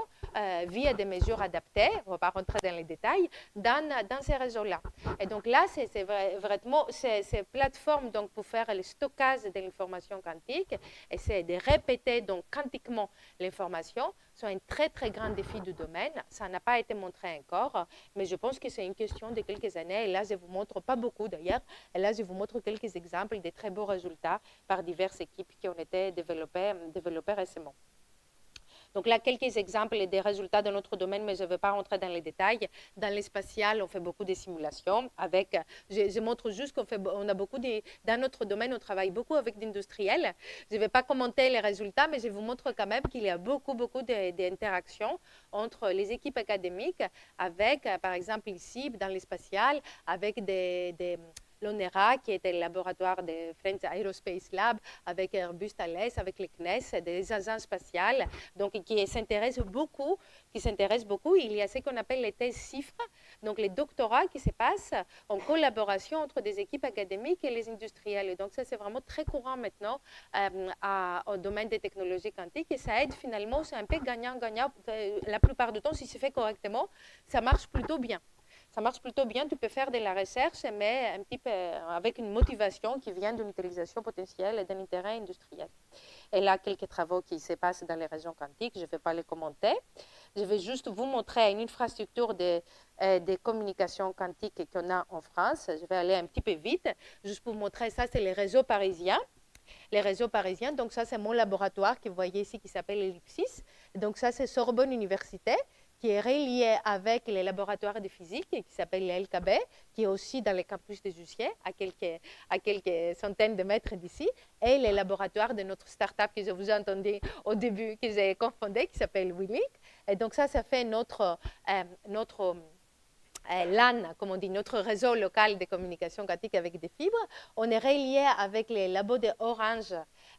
Speaker 1: via des mesures adaptées, on ne va pas rentrer dans les détails, dans ces réseaux-là. Et donc là, c'est vraiment ces plateformes donc, pour faire le stockage de l'information quantique, et c'est de répéter donc quantiquement l'information, sont un très très grand défi du domaine. Ça n'a pas été montré encore, mais je pense que c'est une question de quelques années. Et là, je ne vous montre pas beaucoup d'ailleurs. Et là, je vous montre quelques exemples de très beaux résultats par diverses équipes qui ont été développées récemment. Donc là, quelques exemples des résultats de notre domaine, mais je ne vais pas rentrer dans les détails. Dans l'espacial, on fait beaucoup de simulations. Je montre juste qu'on a beaucoup dans notre domaine, on travaille beaucoup avec d'industriels. Je ne vais pas commenter les résultats, mais je vous montre quand même qu'il y a beaucoup d'interactions entre les équipes académiques avec, par exemple ici, dans l'espacial, avec l'ONERA, qui était le laboratoire de French Aerospace Lab, avec Airbus Thales, avec le CNES, des agences spatiales, donc qui s'intéressent beaucoup. Il y a ce qu'on appelle les thèses CIFRE, donc les doctorats qui se passent en collaboration entre des équipes académiques et les industriels. Et donc ça, c'est vraiment très courant maintenant au domaine des technologies quantiques, et ça aide finalement, c'est un peu gagnant-gagnant. La plupart du temps, si c'est fait correctement, ça marche plutôt bien. Ça marche plutôt bien, tu peux faire de la recherche, mais un petit peu avec une motivation qui vient d'une utilisation potentielle et d'un intérêt industriel. Et là, quelques travaux qui se passent dans les régions quantiques, je ne vais pas les commenter. Je vais juste vous montrer une infrastructure de communication quantique qu'on a en France. Je vais aller un petit peu vite, juste pour vous montrer, ça c'est les réseaux parisiens. Les réseaux parisiens, donc ça c'est mon laboratoire que vous voyez ici qui s'appelle Ellipsis. Donc ça c'est Sorbonne Université, qui est relié avec les laboratoires de physique qui s'appelle le LKB, qui est aussi dans le campus de Jussieu, à quelques centaines de mètres d'ici, et les laboratoires de notre start-up que je vous ai entendu au début, que j'ai confondé, qui s'appelle WILIC. Et donc ça fait notre LAN, comme on dit, notre réseau local de communication quantique avec des fibres. On est relié avec les labos de Orange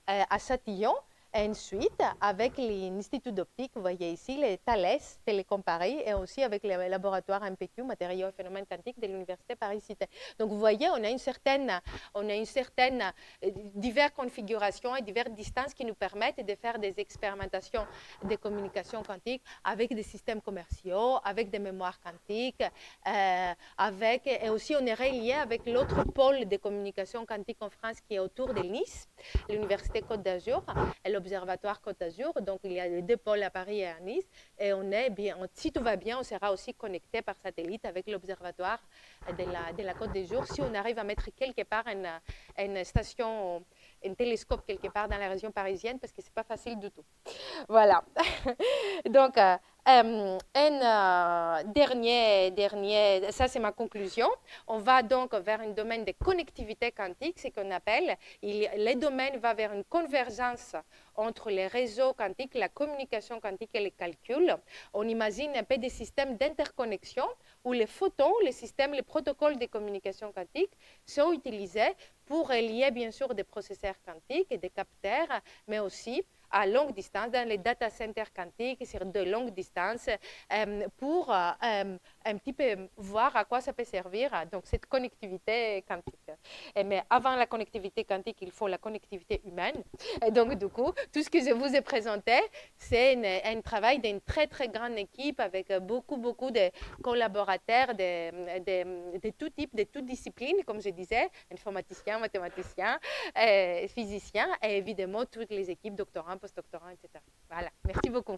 Speaker 1: à Châtillon. Et ensuite, avec l'Institut d'optique, vous voyez ici, les Thales, Télécom Paris, et aussi avec les laboratoires MPQ, matériaux et phénomènes quantiques de l'Université Paris-Cité. Donc, vous voyez, on a une certaine diverses configurations et diverses distances qui nous permettent de faire des expérimentations de communication quantique avec des systèmes commerciaux, avec des mémoires quantiques, et aussi on est relié avec l'autre pôle de communication quantique en France qui est autour de Nice, l'Université Côte d'Azur, et l'Observatoire Côte d'Azur. Donc, il y a les deux pôles à Paris et à Nice. Et si tout va bien, on sera aussi connecté par satellite avec l'Observatoire de la Côte d'Azur. Si on arrive à mettre quelque part une station, un télescope quelque part dans la région parisienne, parce que ce n'est pas facile du tout. Voilà. Donc, ça c'est ma conclusion. On va donc vers un domaine de connectivité quantique, ce qu'on appelle. Les domaines vont vers une convergence entre les réseaux quantiques, la communication quantique et les calculs. On imagine un peu des systèmes d'interconnexion où les photons, les protocoles de communication quantique sont utilisés pour relier bien sûr des processeurs quantiques et des capteurs, mais aussi à longue distance, dans les data centers quantiques, sur de longues distances, pour un petit peu voir à quoi ça peut servir, donc cette connectivité quantique. Mais avant la connectivité quantique, il faut la connectivité humaine. Et donc, du coup, tout ce que je vous ai présenté, c'est un travail d'une très, très grande équipe avec beaucoup de collaborateurs de tout type, de toutes disciplines, comme je disais, informaticiens, mathématiciens, physiciens, et évidemment, toutes les équipes doctorants, postdoctorants, etc. Voilà, merci beaucoup.